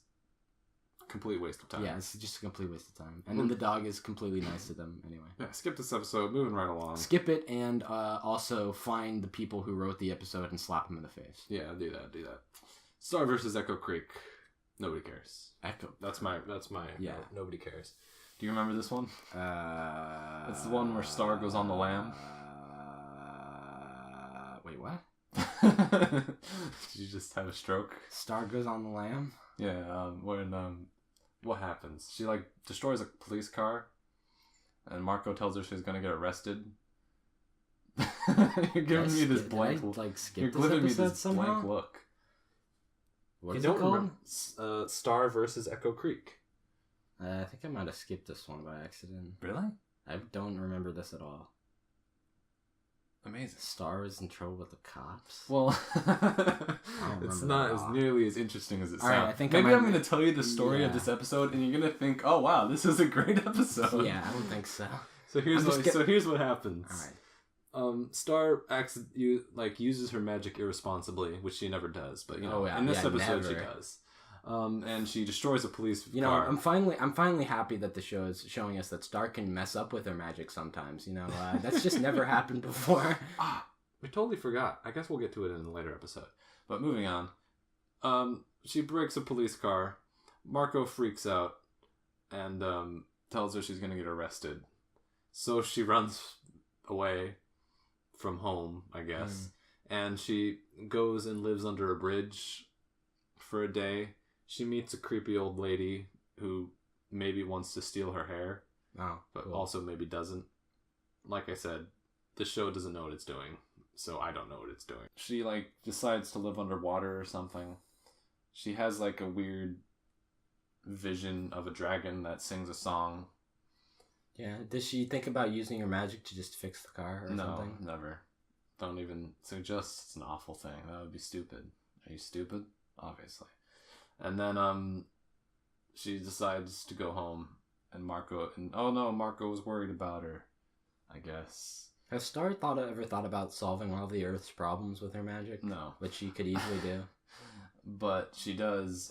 a complete waste of time. Yeah, it's just a complete waste of time. And then the dog is completely nice to them anyway. Yeah, skip this episode. Moving right along. Skip it and also find the people who wrote the episode and slap them in the face. Yeah, do that. Star versus Echo Creek. Nobody cares. Echo. That's my. Yeah. Nobody cares. Do you remember this one? It's the one where Star goes on the lamb. Wait, what? Did you just have a stroke? Star goes on the lamb? Yeah, what happens? She, like, destroys a police car, and Marco tells her she's gonna get arrested. You're giving me this blank look. You're giving me this blank look. What is it called? Star versus Echo Creek. I think I might have skipped this one by accident. Really? I don't remember this at all. Amazing. Star is in trouble with the cops. Well, it's not as nearly as interesting as it sounds. Right, I think maybe I'm going to tell you the story of this episode, and you're going to think, "Oh wow, this is a great episode." Yeah, I don't think so. So here's what happens. All right. Star uses her magic irresponsibly, which she never does, but in this episode she does. And she destroys a police car. I'm finally happy that the show is showing us that Star can mess up with her magic sometimes. That's just never happened before. We totally forgot. I guess we'll get to it in a later episode. But moving on. She breaks a police car. Marco freaks out and tells her she's going to get arrested. So she runs away from home, I guess. And she goes and lives under a bridge for a day. She meets a creepy old lady who maybe wants to steal her hair. Oh, but also maybe doesn't. Like I said, the show doesn't know what it's doing, so I don't know what it's doing. She, decides to live underwater or something. She has, a weird vision of a dragon that sings a song. Yeah, does she think about using her magic to just fix the car or something? No, never. Don't even suggest it's an awful thing. That would be stupid. Are you stupid? Obviously. And then she decides to go home, and Marco was worried about her, I guess. Has Star ever thought about solving all the Earth's problems with her magic? No. Which she could easily do. But she does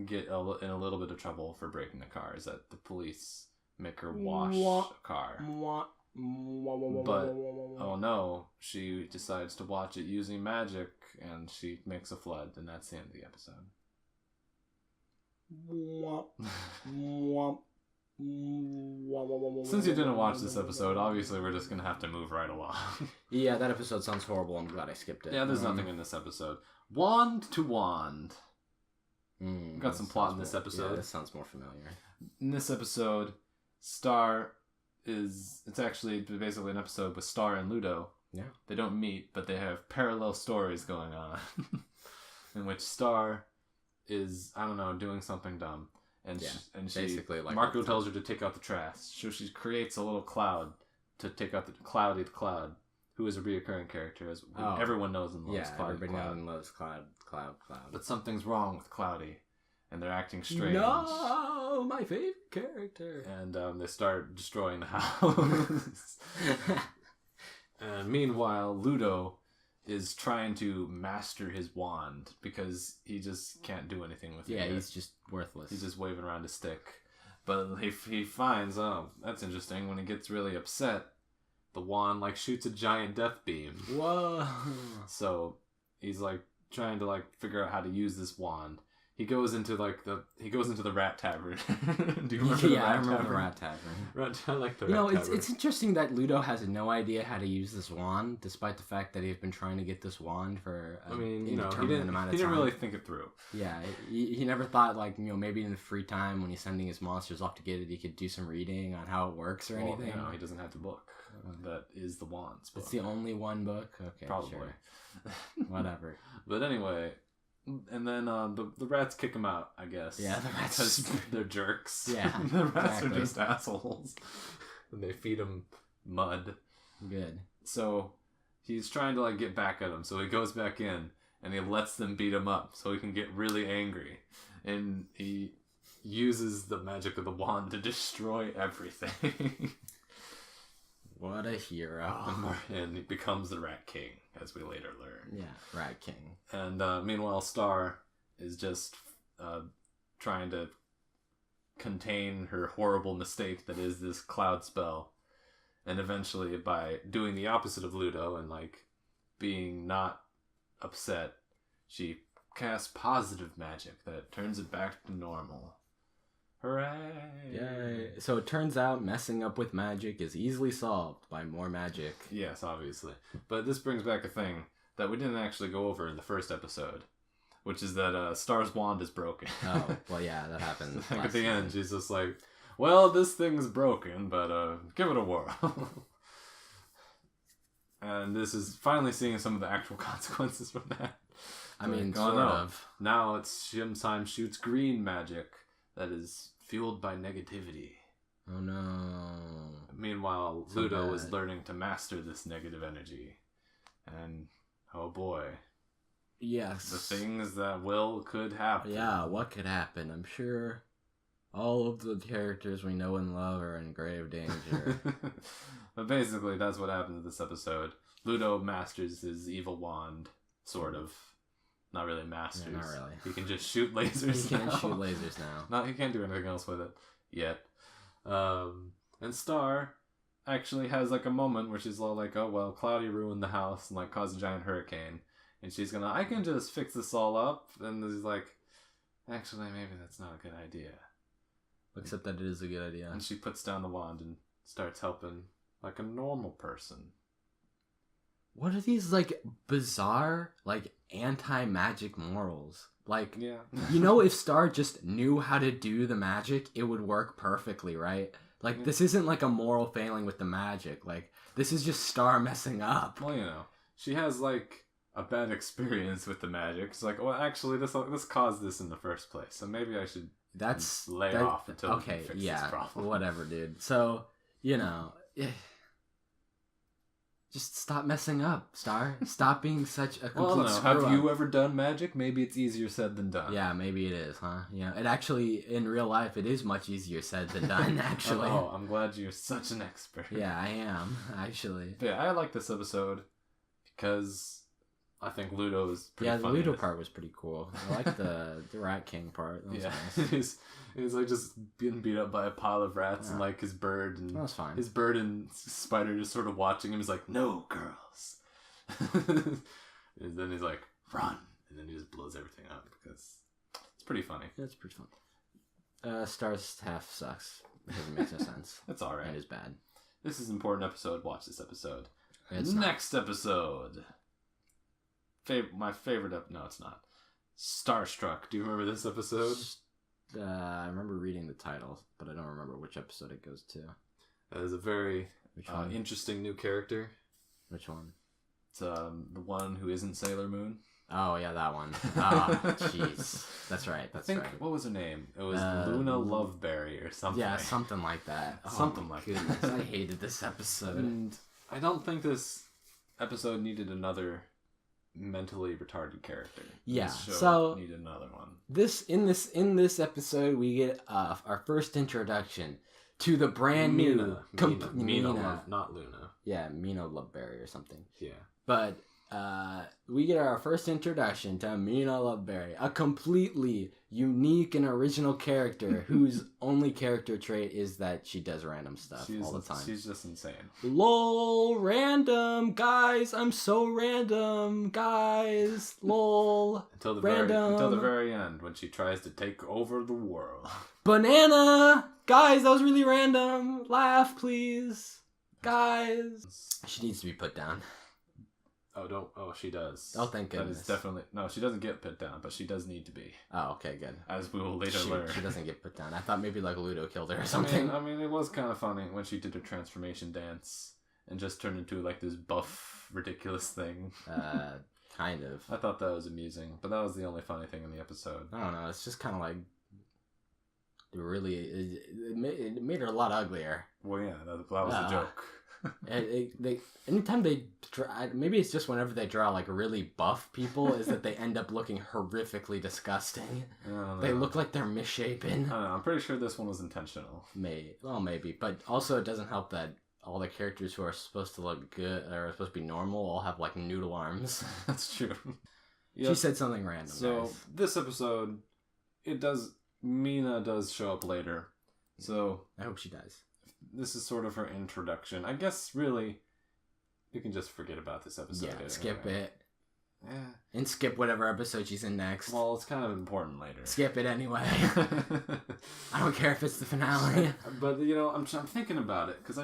get in a little bit of trouble for breaking the car, is that the police make her wash a car. But, oh no, she decides to watch it using magic, and she makes a flood, and that's the end of the episode. Since you didn't watch this episode, obviously we're just going to have to move right along. Yeah, that episode sounds horrible. I'm glad I skipped it. Yeah, there's nothing in this episode. Wand to wand. Got some plot in this episode. Yeah, that sounds more familiar. In this episode, Star it's actually basically an episode with Star and Ludo. Yeah. They don't meet, but they have parallel stories going on. In which Star is, I don't know, doing something dumb. And basically Marco tells her to take out the trash. So she creates a little cloud to take out the cloud. who is a reoccurring character, as everyone knows and loves Cloud. Everybody knows and loves Cloud. But something's wrong with Cloudy, and they're acting strange. No, my favorite character. And they start destroying the house. And meanwhile, Ludo is trying to master his wand because he just can't do anything with it. Yeah, yet. he's just worthless. He's just waving around his stick. But he finds, oh, that's interesting. When he gets really upset, the wand like shoots a giant death beam. Whoa! So he's like trying to like figure out how to use this wand. He goes into the Rat Tavern. Do you remember the Rat Tavern? I remember the Rat Tavern. I like the Rat Tavern. It's interesting that Ludo has no idea how to use this wand, despite the fact that he's been trying to get this wand for indeterminate amount of time. He didn't really think it through. Yeah, he never thought like maybe in the free time when he's sending his monsters off to get it, he could do some reading on how it works or anything. He doesn't have the book. That is the wand's book. It's the only one book. Okay, probably. Sure. Whatever. But anyway. And then the rats kick him out, I guess. Yeah, the rats. Because they're jerks. Yeah, the rats are just assholes. And they feed him mud. Good. So he's trying to like get back at them. So he goes back in and he lets them beat him up so he can get really angry. And he uses the magic of the wand to destroy everything. What a hero. And he becomes the Rat King, as we later learn. Yeah, Rat King. And meanwhile, Star is just trying to contain her horrible mistake that is this cloud spell. And eventually, by doing the opposite of Ludo and like being not upset, she casts positive magic that turns it back to normal. Hooray! Yay! So it turns out messing up with magic is easily solved by more magic. Yes, obviously. But this brings back a thing that we didn't actually go over in the first episode, which is that Star's wand is broken. Oh, well, yeah, that happened. Like at the end, she's just like, well, this thing's broken, but give it a whirl. And this is finally seeing some of the actual consequences from that. I mean, sort of. Now it's Shimsheim shoots green magic that is fueled by negativity. Oh no. Meanwhile, Ludo is learning to master this negative energy. And, oh boy. Yes. The things that could happen. Yeah, what could happen? I'm sure all of the characters we know and love are in grave danger. But basically, that's what happens in this episode. Ludo masters his evil wand, sort of. Not really masters. Yeah, not really. He can just shoot lasers now. He can shoot lasers now. He can't do anything else with it yet. And Star actually has like a moment where she's all like, oh well, Cloudy ruined the house and like caused a giant hurricane. And she's gonna, I can just fix this all up. And he's like, actually, maybe that's not a good idea. Except that it is a good idea. And she puts down the wand and starts helping like a normal person. What are these, like, bizarre, like, anti-magic morals? Like, yeah. If Star just knew how to do the magic, it would work perfectly, right? Like, This isn't, like, a moral failing with the magic. Like, this is just Star messing up. Well, she has, like, a bad experience with the magic. It's like, well, actually, this caused this in the first place, so maybe I should lay off until we can fix this problem. Whatever, dude. So, just stop messing up, Star. Stop being such a complete screw-up. Have you ever done magic? Maybe it's easier said than done. Yeah, maybe it is, huh? Yeah, it actually, in real life, it is much easier said than done, actually. Oh, I'm glad you're such an expert. Yeah, I am, actually. But yeah, I like this episode because I think Ludo is pretty funny. Yeah, the Ludo part was pretty cool. I like the Rat King part. That was nice. He's like just being beat up by a pile of rats and like his bird and that was fine. His bird and spider just sort of watching him. He's like, no, girls. And then he's like, run. And then he just blows everything up because it's pretty funny. Yeah, it's pretty fun. Star's half sucks because it makes no sense. It's alright. It is bad. This is an important episode. Watch this episode. Next episode. My favorite no, it's not. Starstruck. Do you remember this episode? I remember reading the title, but I don't remember which episode it goes to. That is a very interesting new character. Which one? It's the one who isn't Sailor Moon. Oh, yeah, that one. Oh, jeez. That's right. I think, what was her name? It was Luna Loveberry or something. Yeah, something like that. Something like that. I hated this episode. And I don't think this episode needed another mentally retarded character. Yeah, this show so needed another one. In this episode, we get our first introduction to the brand new Mina Love, not Luna. Yeah, Mina Loveberry or something. Yeah, but we get our first introduction to Mina Loveberry, a completely unique and original character whose only character trait is that she does random stuff all the time. She's just insane. LOL, random, guys, I'm so random, guys, LOL, until the random. very end when she tries to take over the world. Banana, guys, that was really random. Laugh, please, guys. She needs to be put down. Oh, she does. Oh, thank goodness. That is definitely... No, she doesn't get put down, but she does need to be. Oh, okay, good. As we will later learn. She doesn't get put down. I thought maybe like Ludo killed her or something. I mean, it was kind of funny when she did her transformation dance and just turned into like this buff, ridiculous thing. Kind of. I thought that was amusing, but that was the only funny thing in the episode. I don't know. It's just kind of like... Really... It made her a lot uglier. Well, yeah, that was the joke. Anytime they draw, maybe it's just whenever they draw like really buff people, is that they end up looking horrifically disgusting. They look like they're misshapen. I don't know. I'm pretty sure this one was intentional. Maybe, but also it doesn't help that all the characters who are supposed to look good or are supposed to be normal all have like noodle arms. That's true. Yep. She said something random. So guys. This episode, Mina does show up later. So I hope she does. This is sort of her introduction. I guess, really, you can just forget about this episode. Yeah, skip it. Yeah. And skip whatever episode she's in next. Well, it's kind of important later. Skip it anyway. I don't care if it's the finale. But, you know, I'm thinking about it, because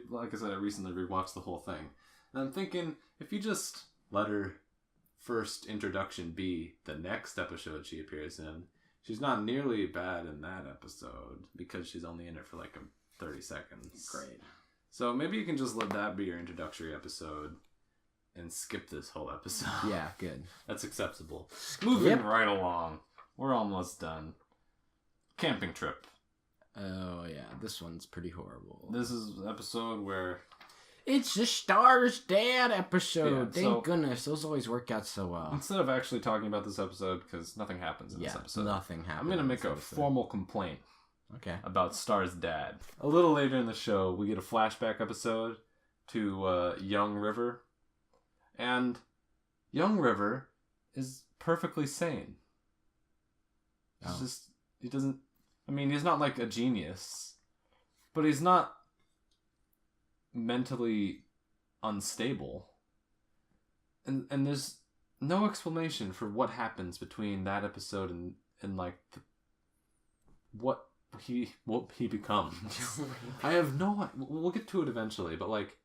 like I said, I recently rewatched the whole thing. And I'm thinking, if you just let her first introduction be the next episode she appears in, she's not nearly bad in that episode, because she's only in it for like 30 seconds. Great. So maybe you can just let that be your introductory episode and skip this whole episode. Yeah, good. That's acceptable. Moving right along. We're almost done. Camping trip. Oh, yeah. This one's pretty horrible. This is an episode where... It's the Star's Dad episode. Yeah, Thank goodness. Those always work out so well. Instead of actually talking about this episode, because nothing happens in this episode. Nothing happens. I'm going to make a formal complaint. Okay. About Star's dad. A little later in the show, we get a flashback episode to Young River. And Young River is perfectly sane. It's just, he doesn't, I mean, he's not like a genius, but he's not mentally unstable. And there's no explanation for what happens between that episode and like what he becomes. I have no... We'll get to it eventually, but like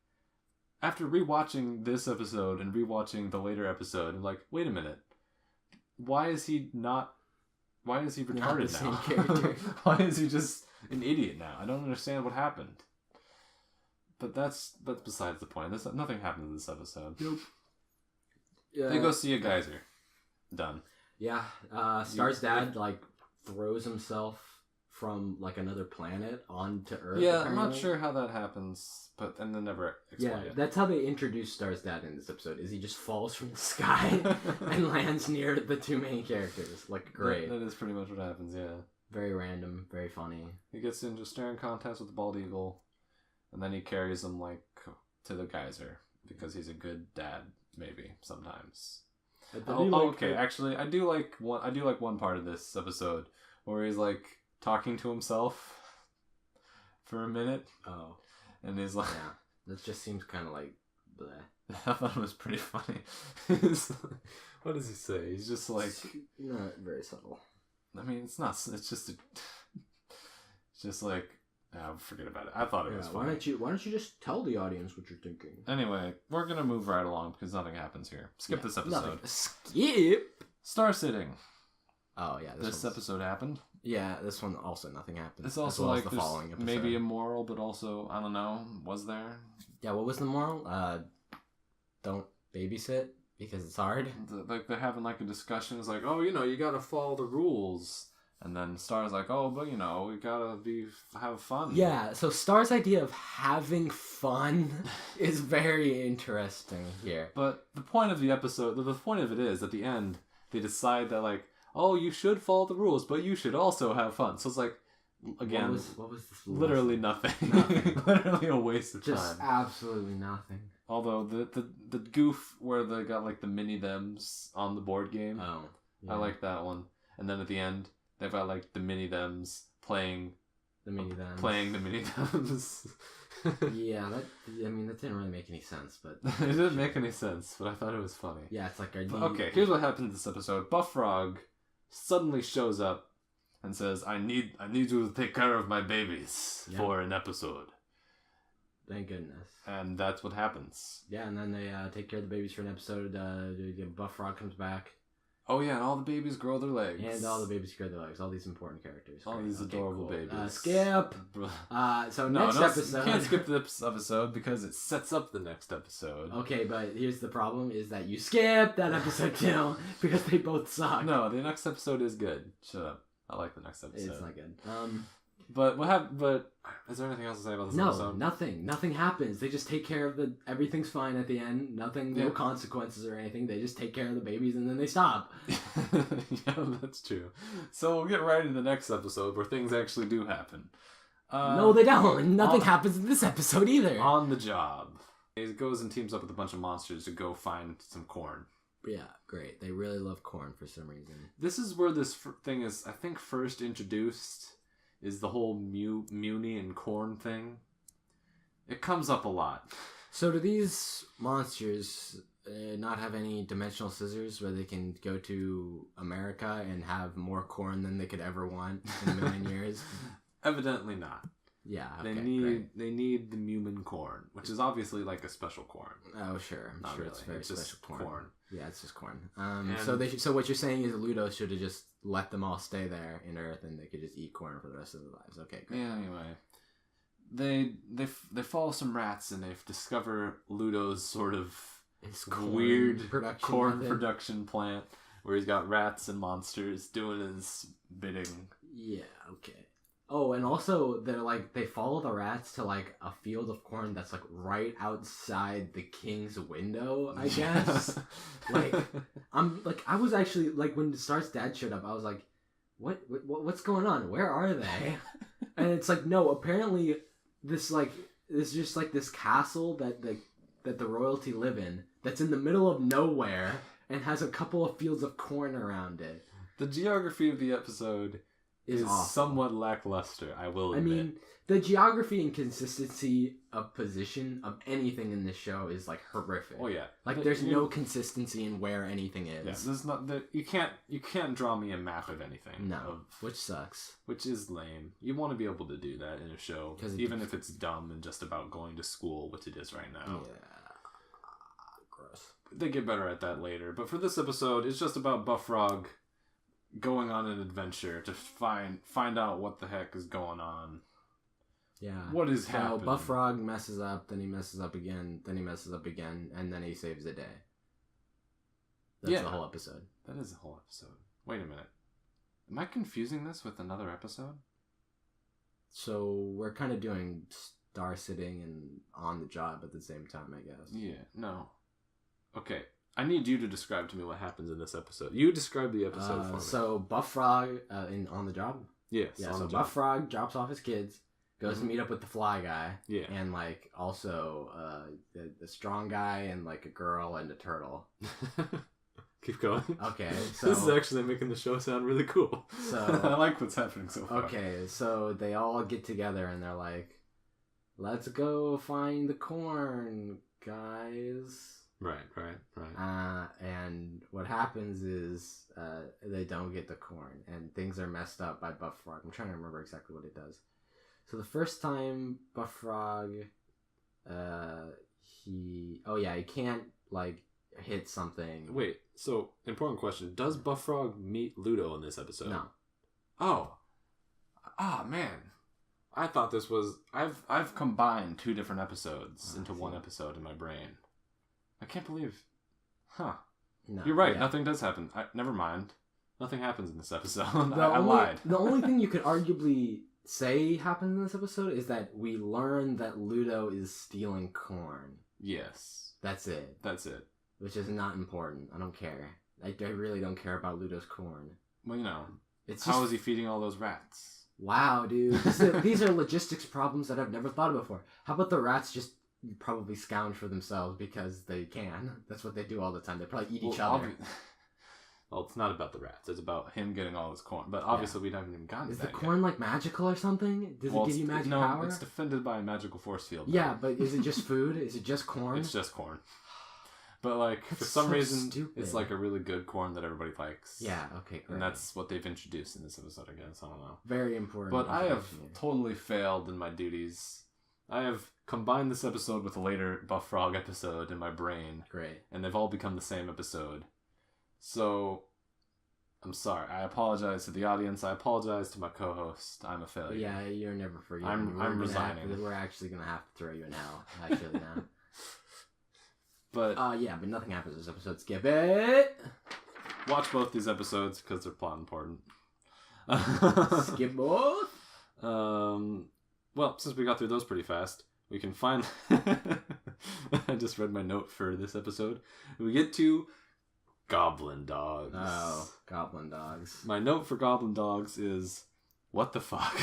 after rewatching this episode and rewatching the later episode, I'm like, wait a minute, why is he retarded now? Why is he just an idiot now? I don't understand what happened. But that's besides the point. Nothing happens in this episode. Nope. They go see a geyser. Done. Yeah. Star's dad like throws himself from like another planet onto Earth. Yeah, apparently. I'm not sure how that happens, and then never explain it. That's how they introduce Star's dad in this episode. Is he just falls from the sky and lands near the two main characters? Like, great. That is pretty much what happens. Yeah. Very random, very funny. He gets into a staring contest with the bald eagle, and then he carries him like to the geyser because he's a good dad. Maybe sometimes. Okay. Actually, I do like one part of this episode where he's like talking to himself for a minute. Oh. And he's like... Yeah. That just seems kind of like... bleh. I thought it was pretty funny. What does he say? He's just like... Not very subtle. I mean, it's not... It's just... It's just like... forget about it. I thought it was funny. Why don't you just tell the audience what you're thinking? Anyway, we're gonna move right along because nothing happens here. Skip this episode. Skip! Star sitting. Oh, yeah. This episode happened. Yeah, this one also nothing happened. It's also well like the following episode. Maybe a moral, but also, I don't know, was there? Yeah, what was the moral? Don't babysit because it's hard. Like they're having like a discussion. It's like, oh, you gotta follow the rules. And then Star's like, oh, but we gotta have fun. Yeah, so Star's idea of having fun is very interesting here. But the point of the episode, the point of it is, at the end, they decide that, like, oh, you should follow the rules, but you should also have fun. So it's like, again, what was this? Literally nothing. Literally a waste of time. Just absolutely nothing. Although the goof where they got like the mini thems on the board game, I like that one. And then at the end, they've got like the mini thems playing the mini thems. Yeah, that didn't really make any sense, but it didn't make any sense, but I thought it was funny. Yeah, it's like okay. Here's what happens in this episode. Buff Frog suddenly shows up and says, "I need you to take care of my babies for an episode." Thank goodness. And that's what happens. Yeah, and then they take care of the babies for an episode. Buff Frog comes back. Oh yeah, and all the babies grow their legs. And all the babies grow their legs. All these important characters. All these adorable babies. Skip! Next episode... You can't skip this episode because it sets up the next episode. Okay, but here's the problem, is that you skip that episode too, because they both suck. No, the next episode is good. Shut up. I like the next episode. It's not good. But is there anything else to say about this episode? No, nothing happens. They just take care of everything's fine at the end. No consequences or anything. They just take care of the babies and then they stop. Yeah, that's true. So we'll get right into the next episode where things actually do happen. No, they don't. Nothing happens in this episode either. On the job. He goes and teams up with a bunch of monsters to go find some corn. Yeah, great. They really love corn for some reason. This is where this thing is, I think, first introduced. Is the whole Muni and corn thing. It comes up a lot. So do these monsters not have any dimensional scissors where they can go to America and have more corn than they could ever want in a million years? Evidently not. Yeah, okay, they need the Mumin corn, which is obviously like a special corn. Oh, sure. I'm sure really. It's just special corn. Yeah, it's just corn. So what you're saying is Ludo should have just let them all stay there in Earth and they could just eat corn for the rest of their lives. Okay, great. Yeah, anyway. They follow some rats and they discover Ludo's sort of weird corn production plant where he's got rats and monsters doing his bidding. Yeah, okay. Oh, and also they follow the rats to like a field of corn that's like right outside the king's window, I guess. I was actually like when Star's dad showed up, I was like, what's going on? Where are they? And it's like, no, apparently this just like this castle that the royalty live in that's in the middle of nowhere and has a couple of fields of corn around it. The geography of the episode is somewhat lackluster, I will admit. I mean, the geography and consistency of position of anything in this show is like horrific. Oh yeah, like there's no consistency in where anything is. Yeah, there's not. You can't draw me a map of anything. No, which sucks. Which is lame. You want to be able to do that in a show, even if it's dumb and just about going to school, which it is right now. Yeah, gross. They get better at that later, but for this episode, it's just about Buff Frog going on an adventure to find out what the heck is going on. Yeah. What is happening? Buff Frog messes up, then he messes up again, then he messes up again, and then he saves the day. That's the whole episode. That is the whole episode. Wait a minute. Am I confusing this with another episode? So we're kind of doing Star Sitting and On the Job at the same time, I guess. Yeah. No. Okay. I need you to describe to me what happens in this episode. You describe the episode for me. So Buff Frog On the Job? Yes. Yeah, so Buff Frog drops off his kids, goes to meet up with the fly guy. Yeah. And like also the strong guy and like a girl and a turtle. Keep going. Okay, so this is actually making the show sound really cool. So I like what's happening so far. Okay, so they all get together and they're like, "Let's go find the corn, guys." Right. And what happens is they don't get the corn, and things are messed up by Buff Frog. I'm trying to remember exactly what it does. So the first time Buff Frog, he can't like hit something. Wait, so important question: does Buff Frog meet Ludo in this episode? No. Oh, man. I thought this was I've combined two different episodes into one episode in my brain. I can't believe. Huh. No, you're right. Yeah. Nothing does happen. Never mind. Nothing happens in this episode. I lied. The only thing you could arguably say happens in this episode is that we learn that Ludo is stealing corn. Yes. That's it. Which is not important. I don't care. I really don't care about Ludo's corn. Well, how is he feeding all those rats? Wow, dude. These are logistics problems that I've never thought of before. How about the rats just probably scrounge for themselves because they can? That's what they do all the time. They probably eat each other. Well, it's not about the rats. It's about him getting all his corn. But obviously, we haven't even gotten to that yet. Is the corn, like, magical or something? Does it give you magic power? No, it's defended by a magical force field. Yeah, but is it just food? Is it just corn? It's just corn. But, like, for some reason, it's, like, a really good corn that everybody likes. Yeah, okay, great. And that's what they've introduced in this episode, I guess. I don't know. Very important. But I have totally failed in my duties. I have combined this episode with a later Buff Frog episode in my brain. Great. And they've all become the same episode. So... I'm sorry. I apologize to the audience. I apologize to my co-host. I'm a failure. Yeah, you're never forgiven. I'm resigning. We're actually going to have to throw you in hell, actually, now. But... but nothing happens in this episode. Skip it! Watch both these episodes, because they're plot important. Skip both? Well, since we got through those pretty fast, we can find... I just read my note for this episode. We get to... Goblin dogs. Oh, goblin dogs. My note for goblin dogs is, what the fuck?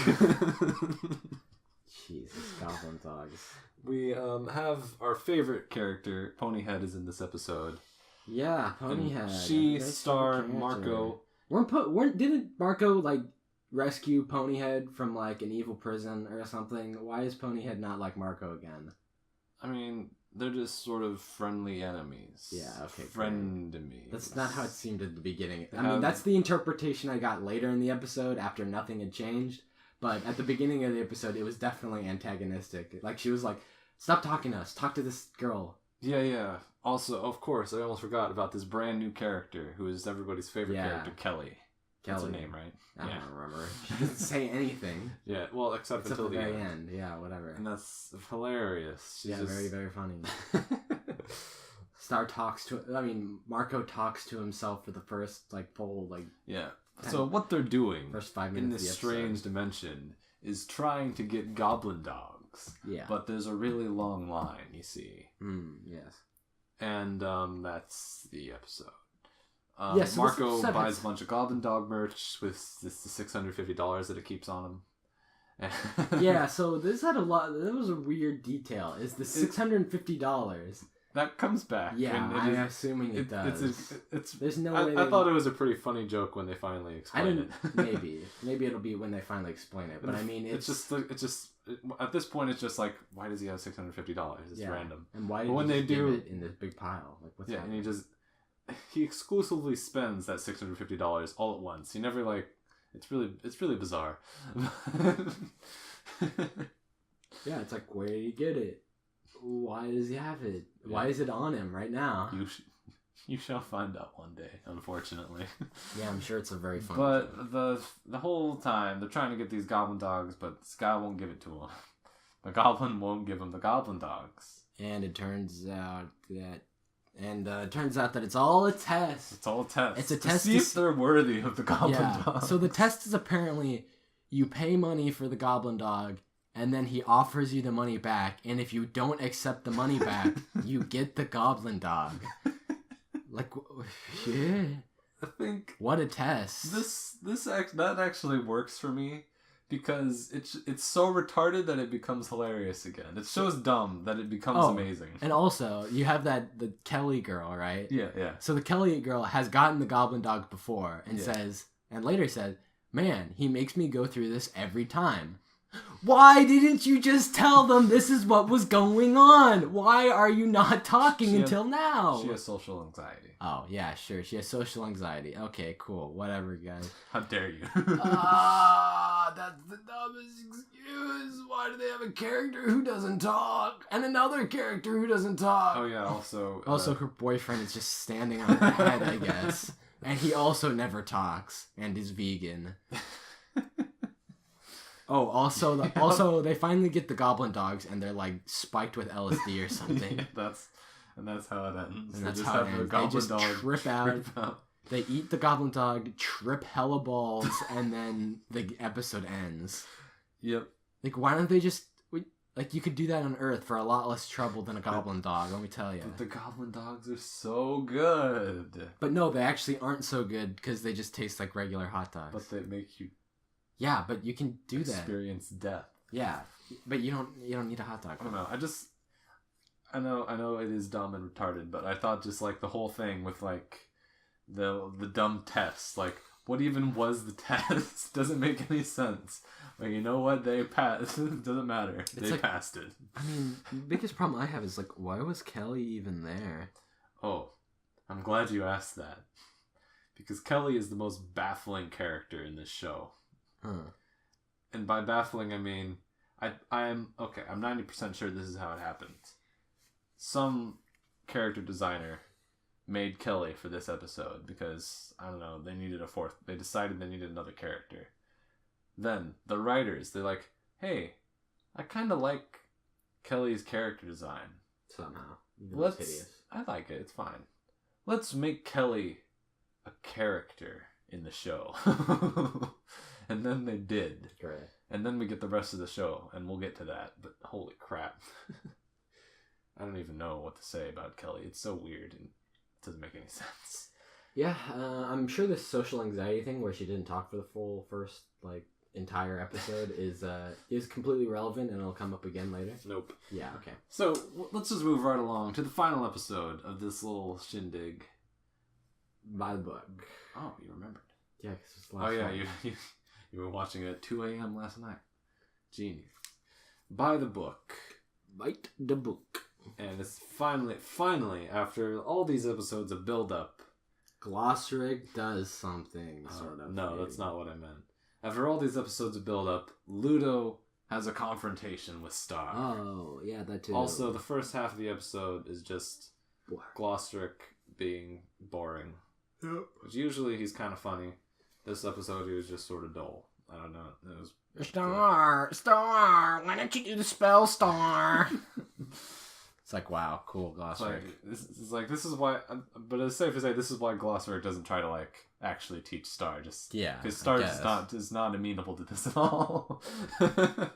Jesus, goblin dogs. We have our favorite character, Ponyhead, is in this episode. Yeah, Ponyhead. She starred Marco. Didn't Marco like rescue Ponyhead from like an evil prison or something? Why is Ponyhead not like Marco again? I mean, they're just sort of friendly enemies. Yeah, okay. Friendemies. That's not how it seemed at the beginning. I mean, that's the interpretation I got later in the episode after nothing had changed. But at the beginning of the episode, it was definitely antagonistic. Like, she was like, stop talking to us. Talk to this girl. Yeah. Also, of course, I almost forgot about this brand new character who is everybody's favorite character, Kelly. That's her name, right? I don't remember. She doesn't say anything. Yeah, well, except until the very end. Yeah, whatever. And that's hilarious. She's very, very funny. Marco talks to himself for the first, like, full, like... Yeah. So what they're doing first 5 minutes in this strange dimension is trying to get goblin dogs. Yeah. But there's a really long line, you see. Yes. And that's the episode. So Marco buys a bunch of goblin dog merch with the $650 that it keeps on him. Yeah, so this had a lot... That was a weird detail. Is the $650... That comes back. Yeah, I'm assuming it does. There's no way. I thought it was a pretty funny joke when they finally explain it. Maybe it'll be when they finally explain it. But I mean, it's just at this point, it's just like, why does he have $650? It's random. And why? When they do it in this big pile, like what's happening? And he exclusively spends that $650 all at once. He never like. It's really bizarre. Yeah, it's like, where did he get it? Why does he have it? Why is it on him right now? You shall find out one day, unfortunately. Yeah, I'm sure it's a very fun show. The whole time, they're trying to get these goblin dogs, but this guy won't give it to him. The goblin won't give him the goblin dogs. And it turns out that it's all a test. It's all a test. It's a test to see if they're worthy of the goblin dog. So the test is apparently you pay money for the goblin dog, and then he offers you the money back, and if you don't accept the money back, you get the goblin dog. Like, yeah. I think what a test. That actually works for me because it's so retarded that it becomes hilarious again. It's so dumb that it becomes amazing. And also, you have the Kelly girl, right? Yeah. So the Kelly girl has gotten the goblin dog before and later said, "Man, he makes me go through this every time." Why didn't you just tell them this is what was going on? Why are you not talking until now? She has social anxiety. Oh, yeah, sure. She has social anxiety. Okay, cool. Whatever, guys. How dare you? That's the dumbest excuse. Why do they have a character who doesn't talk? And another character who doesn't talk? Oh, yeah, also... Also, her boyfriend is just standing on her head, I guess. And he also never talks. And is vegan. Oh, also, they finally get the goblin dogs, and they're like spiked with LSD or something. That's how it ends. And that's how it ends. They just trip out. They eat the goblin dog, trip hella balls, and then the episode ends. Yep. Like, why don't they just... Like, you could do that on Earth for a lot less trouble than a goblin dog, let me tell you. But the goblin dogs are so good. But no, they actually aren't so good because they just taste like regular hot dogs. But they make you... Yeah, but you can do that. Experience death. Yeah, but you don't need a hot dog. I don't know. I know it is dumb and retarded, but I thought just like the whole thing with like the dumb test, like what even was the test? Doesn't make any sense. Like, you know what? They passed. It doesn't matter. They passed it. I mean, the biggest problem I have is like, why was Kelly even there? Oh, I'm glad you asked that. Because Kelly is the most baffling character in this show. Huh. And by baffling, I mean, I'm 90% sure this is how it happened. Some character designer made Kelly for this episode because, I don't know, they decided they needed another character. Then, the writers, they're like, hey, I kind of like Kelly's character design. Somehow. I like it, it's fine. Let's make Kelly a character in the show. And then they did. Great. And then we get the rest of the show, and we'll get to that. But holy crap. I don't even know what to say about Kelly. It's so weird and it doesn't make any sense. Yeah, I'm sure this social anxiety thing where she didn't talk for the full first, like, entire episode is completely relevant and it'll come up again later. Nope. Yeah, okay. So, let's just move right along to the final episode of this little shindig. By the book. Oh, you remembered. Yeah, because it's last night. You were watching it at 2 a.m. last night. Genius. By the book. Bite the book. And it's finally, after all these episodes of build-up... Glossaryk does something, sort of. No, that's not what I meant. After all these episodes of build-up, Ludo has a confrontation with Star. Oh, yeah, that too. Also, the first half of the episode is just Glossaryk being boring. Yep. Which usually he's kind of funny. This episode he was just sort of dull. I don't know. It was Star, why don't you do the spell, Star? It's like, wow, cool, Glossaryk. This is why, but it's safe to say this is why Glossaryk doesn't try to like actually teach Star. Just because Star is not amenable to this at all. I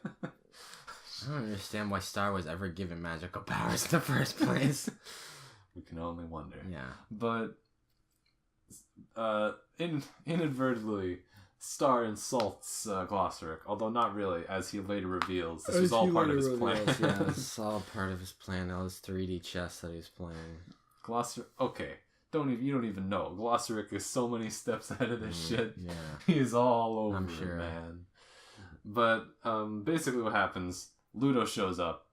don't understand why Star was ever given magical powers in the first place. We can only wonder. Yeah, but inadvertently, Star insults Glossaryk, although not really, as he later reveals. This was all part of his plan. Yeah, this is all part of his plan. All his 3D chess that he's playing. Okay. You don't even know. Glossaryk is so many steps ahead of this shit. Yeah. He's all over I'm sure. it, man. But basically what happens, Ludo shows up,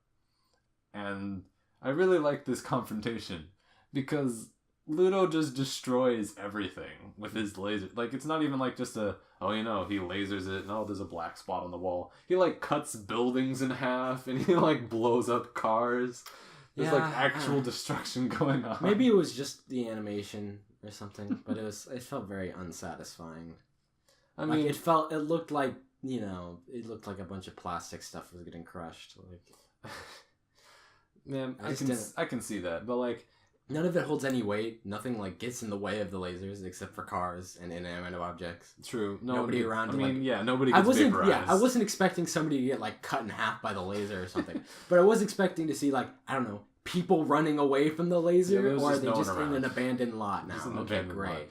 and I really like this confrontation, because Ludo just destroys everything with his laser. Like, it's not even like just he lasers it, and there's a black spot on the wall. He, like, cuts buildings in half, and he, like, blows up cars. There's, like, actual destruction going on. Maybe it was just the animation or something, but it felt very unsatisfying. I mean, it looked like, it looked like a bunch of plastic stuff was getting crushed. Like, man, I can see that, but, like, none of it holds any weight. Nothing, like, gets in the way of the lasers except for cars and inanimate objects. True. Nobody around. Nobody gets vaporized. Yeah, I wasn't expecting somebody to get, like, cut in half by the laser or something. But I was expecting to see, like, I don't know, people running away from the laser, or are they just in an abandoned lot now? Okay, great. Lot.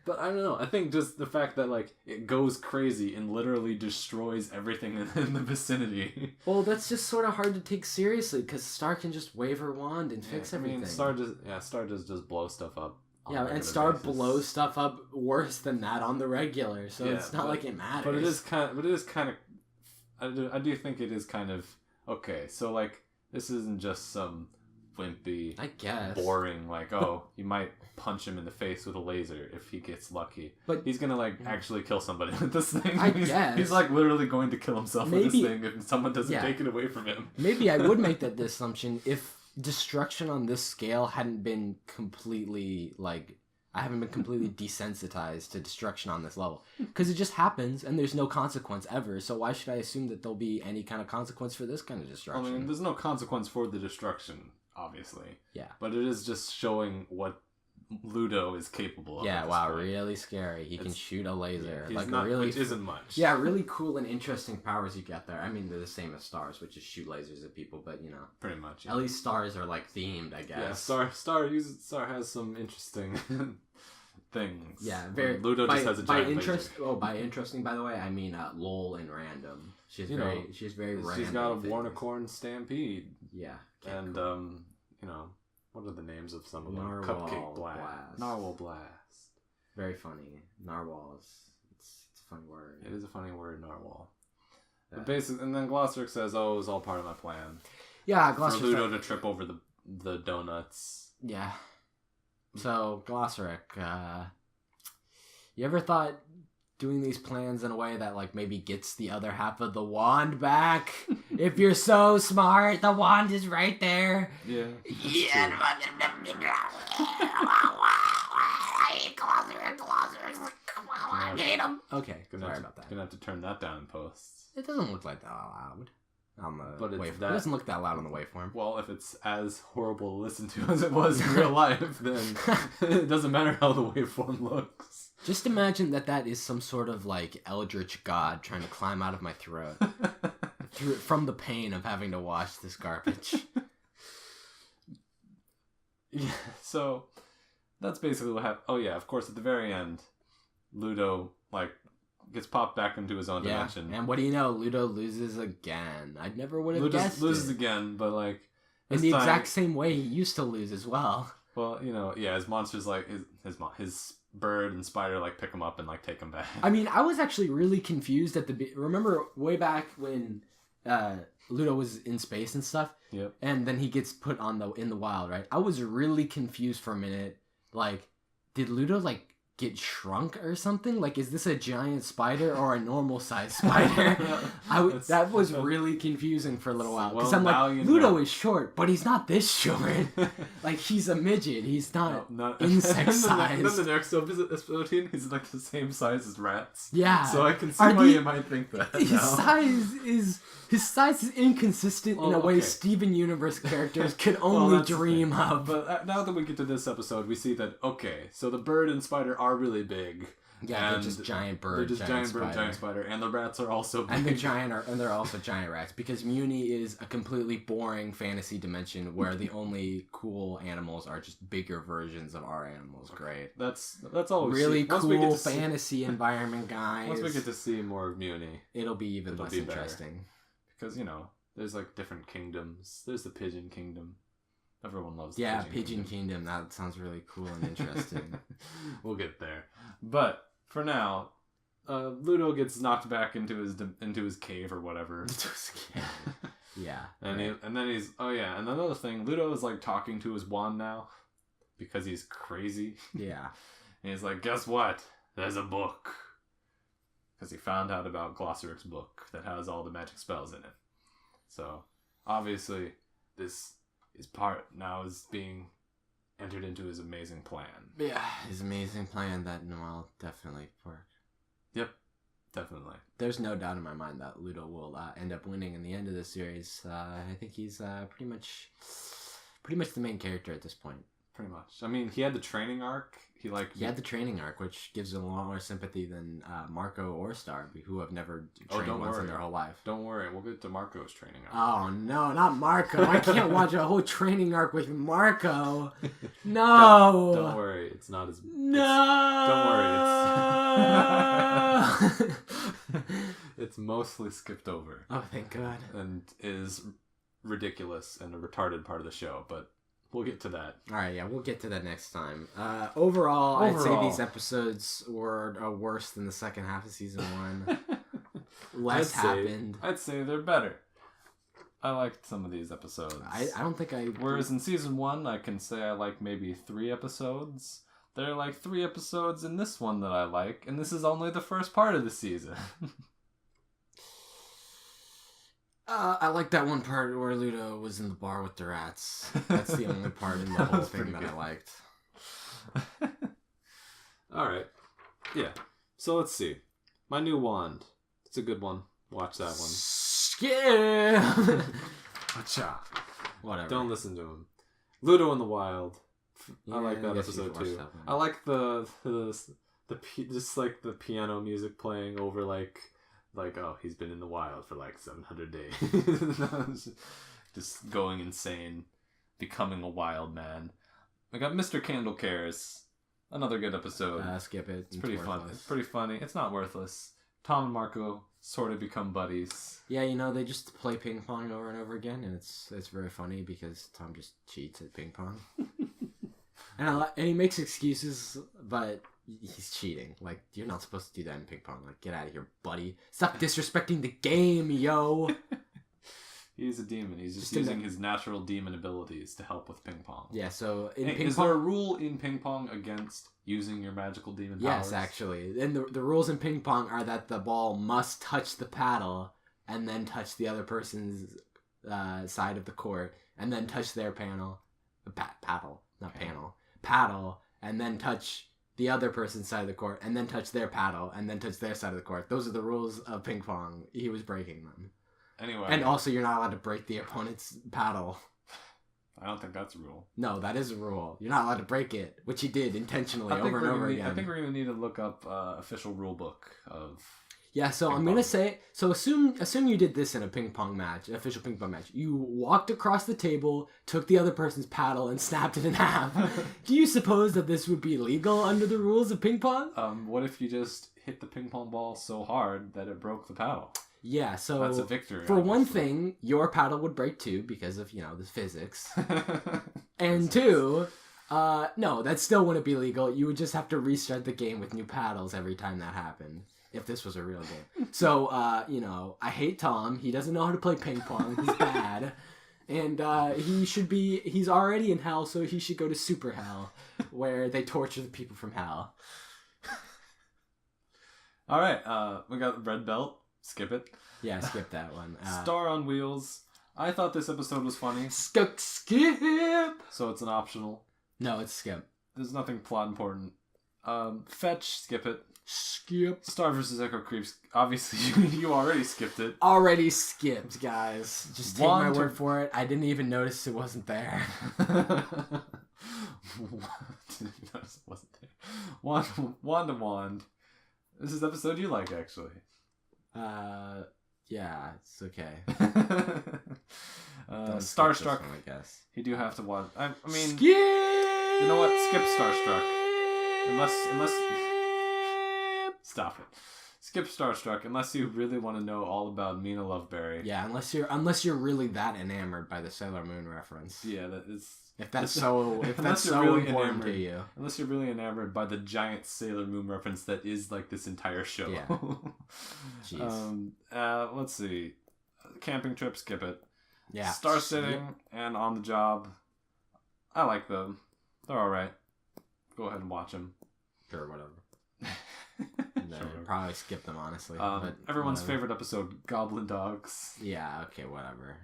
But I don't know. I think just the fact that, like, it goes crazy and literally destroys everything in the vicinity. Well, that's just sort of hard to take seriously, because Star can just wave her wand and fix everything. I mean, Star just blow stuff up. Yeah, and Star blows stuff up worse than that on the regular, so it's not like it matters. But it is kind of. I do think it is kind of okay. So, like, this isn't just some wimpy, I guess, boring, like, you might punch him in the face with a laser if he gets lucky. But he's gonna, like, actually kill somebody with this thing. I guess. He's, like, literally going to kill himself with this thing if someone doesn't take it away from him. Maybe I would make that assumption if destruction on this scale hadn't been completely, like, I haven't been completely desensitized to destruction on this level. Because it just happens, and there's no consequence ever, so why should I assume that there'll be any kind of consequence for this kind of destruction? I mean, there's no consequence for the destruction, obviously. Yeah. But it is just showing Ludo is capable of. Yeah, wow, really scary. He can shoot a laser. Yeah, like not, really, which isn't much. Yeah, really cool and interesting powers you get there. I mean, they're the same as stars, which is shoot lasers at people, but you know, pretty much. Yeah. At least stars are like themed, I guess. Yeah, Star has some interesting things. Yeah, very. Ludo just has a giant laser. Oh, by interesting, by the way, I mean lol and random. She's very random. She's got a Warnicorn Stampede. Yeah, and you know, what are the names of some of them? Narwhal Cupcake Blast. Narwhal Blast. Very funny. Narwhal is it's a funny word. It is a funny word, Narwhal. But basically, and then Glosseric says, "Oh, it was all part of my plan." Yeah, for Ludo to trip over the donuts. Yeah. So Glosseric, you ever thought doing these plans in a way that like maybe gets the other half of the wand back? If you're so smart, the wand is right there. Yeah. Yeah. I hate him. Okay, sorry about that. Gonna have to turn that down in post. It doesn't look like that loud. On the but it doesn't look that loud on the waveform. Well, if it's as horrible to listen to as it was in real life, then it doesn't matter how the waveform looks. Just imagine that is some sort of like eldritch god trying to climb out of my throat from the pain of having to watch this garbage. Yeah, so that's basically what happened. Oh yeah, of course, at the very end, Ludo like gets popped back into his own dimension. And what do you know? Ludo loses again. I never would have guessed loses again, but like in the exact same way he used to lose as well. Well, you know, yeah, his monsters like his bird and spider like pick him up and like take him back. I mean, I was actually really confused at remember way back when Ludo was in space and stuff. Yep. And then he gets put in the wild, right? I was really confused for a minute. Like, did Ludo like get shrunk or something? Like, is this a giant spider or a normal sized spider? That was really confusing for a little while because I'm like, Ludo is short, but he's not this short. Like, he's a midget. He's not insect sized. Then the next episode, he's like the same size as rats. Yeah. So I can see why you might think that. His size is inconsistent in a way Steven Universe characters could only dream of. But now that we get to this episode, we see that, okay, so the bird and spider are really big. Yeah, they're just giant bird, they're just giant bird, giant spider, and the rats are also big. And they're also giant rats, because Muni is a completely boring fantasy dimension where the only cool animals are just bigger versions of our animals. Great. That's all really cool fantasy environment, guys. Once we get to see more of Muni, it'll be even less interesting. Because, you know, there's like different kingdoms. There's the Pigeon Kingdom. Everyone loves the Pigeon Kingdom. That sounds really cool and interesting. We'll get there. But for now, Ludo gets knocked back into his cave or whatever. Yeah. And another thing, Ludo is like talking to his wand now because he's crazy. Yeah. And he's like, guess what? There's a book. Because he found out about Glosseric's book that has all the magic spells in it. So obviously this is being entered into his amazing plan. Yeah, his amazing plan that will definitely work. Yep, definitely. There's no doubt in my mind that Ludo will end up winning in the end of the series. I think he's pretty much the main character at this point. Pretty much. I mean, he had the training arc. He had the training arc, which gives a lot more sympathy than Marco or Star, who have never trained once in their whole life. Don't worry, we'll get to Marco's training arc. Oh no, not Marco! I can't watch a whole training arc with Marco. No. Don't worry, it's not as. No. Don't worry, it's mostly skipped over. Oh, thank God. And is ridiculous and a retarded part of the show, but. We'll get to that. All right, yeah, we'll get to that next time. Overall, I'd say these episodes were worse than the second half of season 1. Less happened. I'd say they're better. I liked some of these episodes. I don't think I... Whereas in season 1, I can say I like maybe 3 episodes. There are like 3 episodes in this one that I like, and this is only the first part of the season. I like that one part where Ludo was in the bar with the rats. That's the only part in the whole thing that I liked. Alright. Yeah. So let's see. My new wand. It's a good one. Watch that one. Yeah. Acha. Whatever. Don't listen to him. Ludo in the Wild. I like that episode too. I like just like the piano music playing over like oh, he's been in the wild for like 700 days. Just going insane, becoming a wild man. I got Mr. Candle Cares. Another good episode. Skip it. It's pretty fun. It's pretty funny. It's not worthless. Tom and Marco sort of become buddies. Yeah, they just play ping pong over and over again, and it's very funny because Tom just cheats at ping pong. and he makes excuses, but he's cheating. Like, you're not supposed to do that in ping pong. Like, get out of here, buddy. Stop disrespecting the game, yo. He's a demon. He's just using his natural demon abilities to help with ping pong. Yeah, so in ping pong... Is there a rule in ping pong against using your magical demon powers? Yes, actually. And the rules in ping pong are that the ball must touch the paddle and then touch the other person's side of the court and then touch their paddle, and then touch the other person's side of the court and then touch their paddle and then touch their side of the court. Those are the rules of ping pong. He was breaking them. Anyway. And also, you're not allowed to break the opponent's paddle. I don't think that's a rule. No, that is a rule. You're not allowed to break it, which he did intentionally over and over again. I think we're going to need to look up official rule book of... Yeah, so I'm going to say... So assume you did this in a ping pong match, an official ping pong match. You walked across the table, took the other person's paddle, and snapped it in half. Do you suppose that this would be legal under the rules of ping pong? What if you just hit the ping pong ball so hard that it broke the paddle? Yeah, so that's a victory. For one thing, your paddle would break too because of, the physics. And two, no, that still wouldn't be legal. You would just have to restart the game with new paddles every time that happened. If this was a real game. So, I hate Tom. He doesn't know how to play ping pong. He's bad. And he's already in hell, so he should go to super hell, where they torture the people from hell. All right, we got Red Belt. Skip it. Yeah, skip that one. Star on Wheels. I thought this episode was funny. Skip! So it's an optional. No, it's skip. There's nothing plot important. Fetch, skip it. Skip. Star vs. Echo Creeps. Obviously, you already skipped it. Already skipped, guys. Just take my word for it. I didn't even notice it wasn't there. Wand to Wand. This is the episode you like, actually. Yeah, it's okay. Starstruck. One, I guess. You do have to watch. I mean, skip! You know what? Skip Starstruck. Unless. Stop it. Skip Starstruck unless you really want to know all about Mina Loveberry. Yeah, unless you're really that enamored by the Sailor Moon reference. Yeah, that is. If that's so really important to you. Unless you're really enamored by the giant Sailor Moon reference that is like this entire show. Yeah. Jeez. Let's see. Camping trip, skip it. Yeah. Star Sitting and On the Job. I like them. They're alright. Go ahead and watch them. Sure, whatever. No, sure. Probably skip them, honestly. But everyone's favorite episode, Goblin Dogs. Yeah, okay, whatever.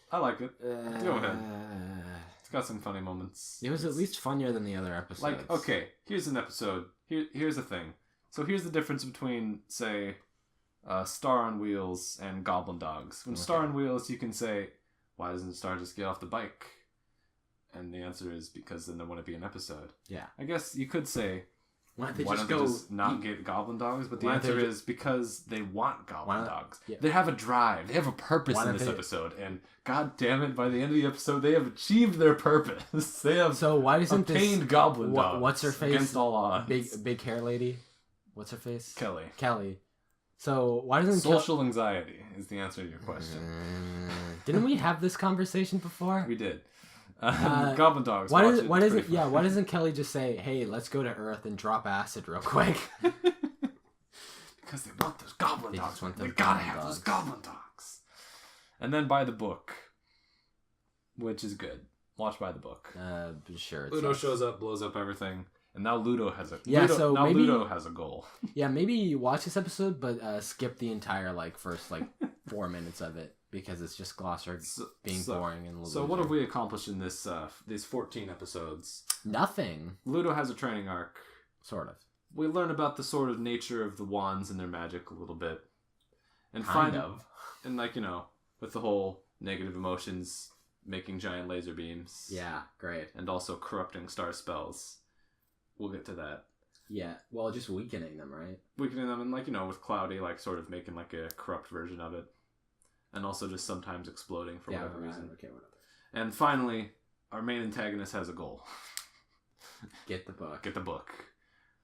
I like it. Go ahead. It's got some funny moments. It was at least funnier than the other episodes. Like, okay, here's an episode. Here's the thing. So here's the difference between, say, Star on Wheels and Goblin Dogs. When Star on Wheels, you can say, why doesn't Star just get off the bike? And the answer is because then there wouldn't be an episode. Yeah. I guess you could say, why don't they just not get Goblin Dogs? But the answer is because they want Goblin Dogs. Yeah. They have a drive. They have a purpose in this episode. And god damn it, by the end of the episode, they have achieved their purpose. They have obtained Goblin Dogs. What's her face? Against all odds. Big hair lady. What's her face? Kelly. So why doesn't social anxiety is the answer to your question. Didn't we have this conversation before? We did. Goblin Dogs. Why doesn't Kelly just say, "Hey, let's go to Earth and drop acid real quick"? Because they want those Goblin Dogs. They gotta have those Goblin Dogs. And then buy the book, which is good. Watch By the Book. Sure. Ludo shows up, blows up everything, and now Ludo has a Ludo has a goal. Yeah, maybe watch this episode, but skip the entire first 4 minutes of it. Because it's just Glosser being boring and. So what have we accomplished in these 14 episodes? Nothing. Ludo has a training arc. Sort of. We learn about the sort of nature of the wands and their magic a little bit, and and with the whole negative emotions making giant laser beams. Yeah, great. And also corrupting star spells. We'll get to that. Yeah, well, just weakening them, right? Weakening them, and like, with Cloudy, like, sort of making like a corrupt version of it. And also just sometimes exploding for whatever reason. Okay, whatever. And finally, our main antagonist has a goal. Get the book. Get the book.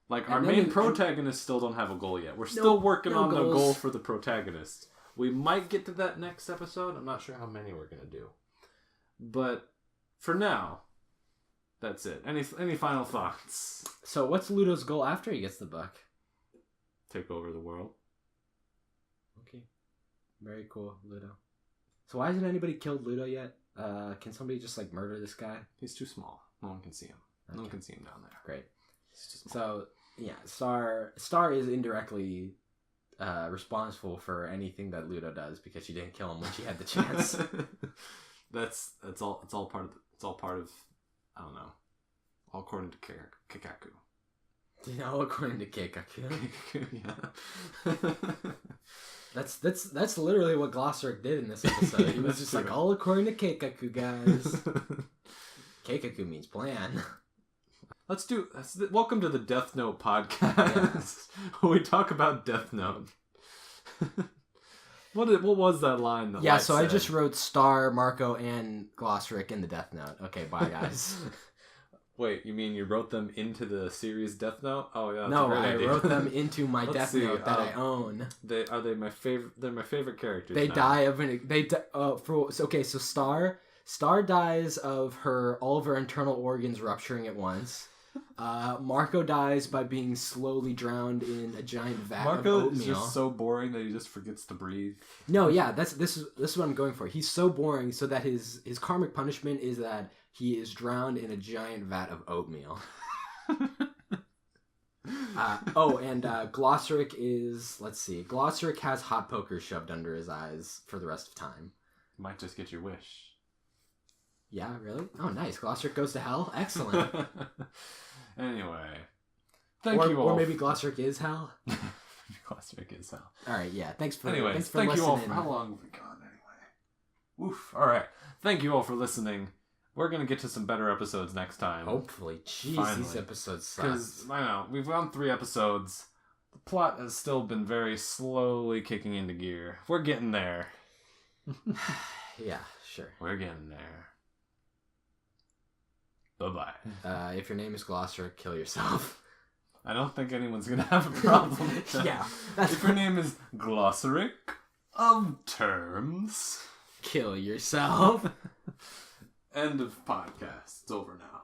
Like, our main protagonists still don't have a goal yet. We're still working on the goal for the protagonist. We might get to that next episode. I'm not sure how many we're going to do. But for now, that's it. Any final thoughts? So what's Ludo's goal after he gets the book? Take over the world. Okay. Very cool, Ludo. So why hasn't anybody killed Ludo yet? Can somebody just, like, murder this guy? He's too small. No one can see him. Okay. No one can see him down there. Great. So, yeah, Star is indirectly responsible for anything that Ludo does because she didn't kill him when she had the chance. It's all part of I don't know. All according to Kikaku. All according to Kikaku. Yeah. That's literally what Glossaric did in this episode. He was just like, all according to Kikaku, guys. Kikaku means plan. Welcome to the Death Note podcast. Yeah. We talk about Death Note. What was that line? That so said? I just wrote Star, Marco, and Glossaric in the Death Note. Okay, bye guys. Wait, you mean you wrote them into the series Death Note? Oh yeah, no, I wrote them into my Death Note that I own. They're my favorite characters. They die of so Star dies of all of her internal organs rupturing at once. Marco dies by being slowly drowned in a giant vat of oatmeal. Marco is just so boring that he just forgets to breathe. No, yeah, this is what I'm going for. He's so boring so that his karmic punishment is that he is drowned in a giant vat of oatmeal. And Glossaric is, let's see, Glossaric has hot poker shoved under his eyes for the rest of time. Might just get your wish. Yeah, really? Oh, nice. Glossaric goes to hell? Excellent. Anyway. Thank you all. Or maybe Glossaric is hell? Glossaric is hell. Alright, yeah. Thanks for Anyways, thank you all for... How long have we gone anyway? Oof. Alright. Thank you all for listening. We're going to get to some better episodes next time. Hopefully. Jeez, these episodes suck. Because, I know, we've gone 3 episodes. The plot has still been very slowly kicking into gear. We're getting there. Yeah, sure. We're getting there. Bye-bye. If your name is Glossaric, kill yourself. I don't think anyone's going to have a problem with that. Yeah. If your name is Glossaric of Terms, kill yourself. End of podcast. It's over now.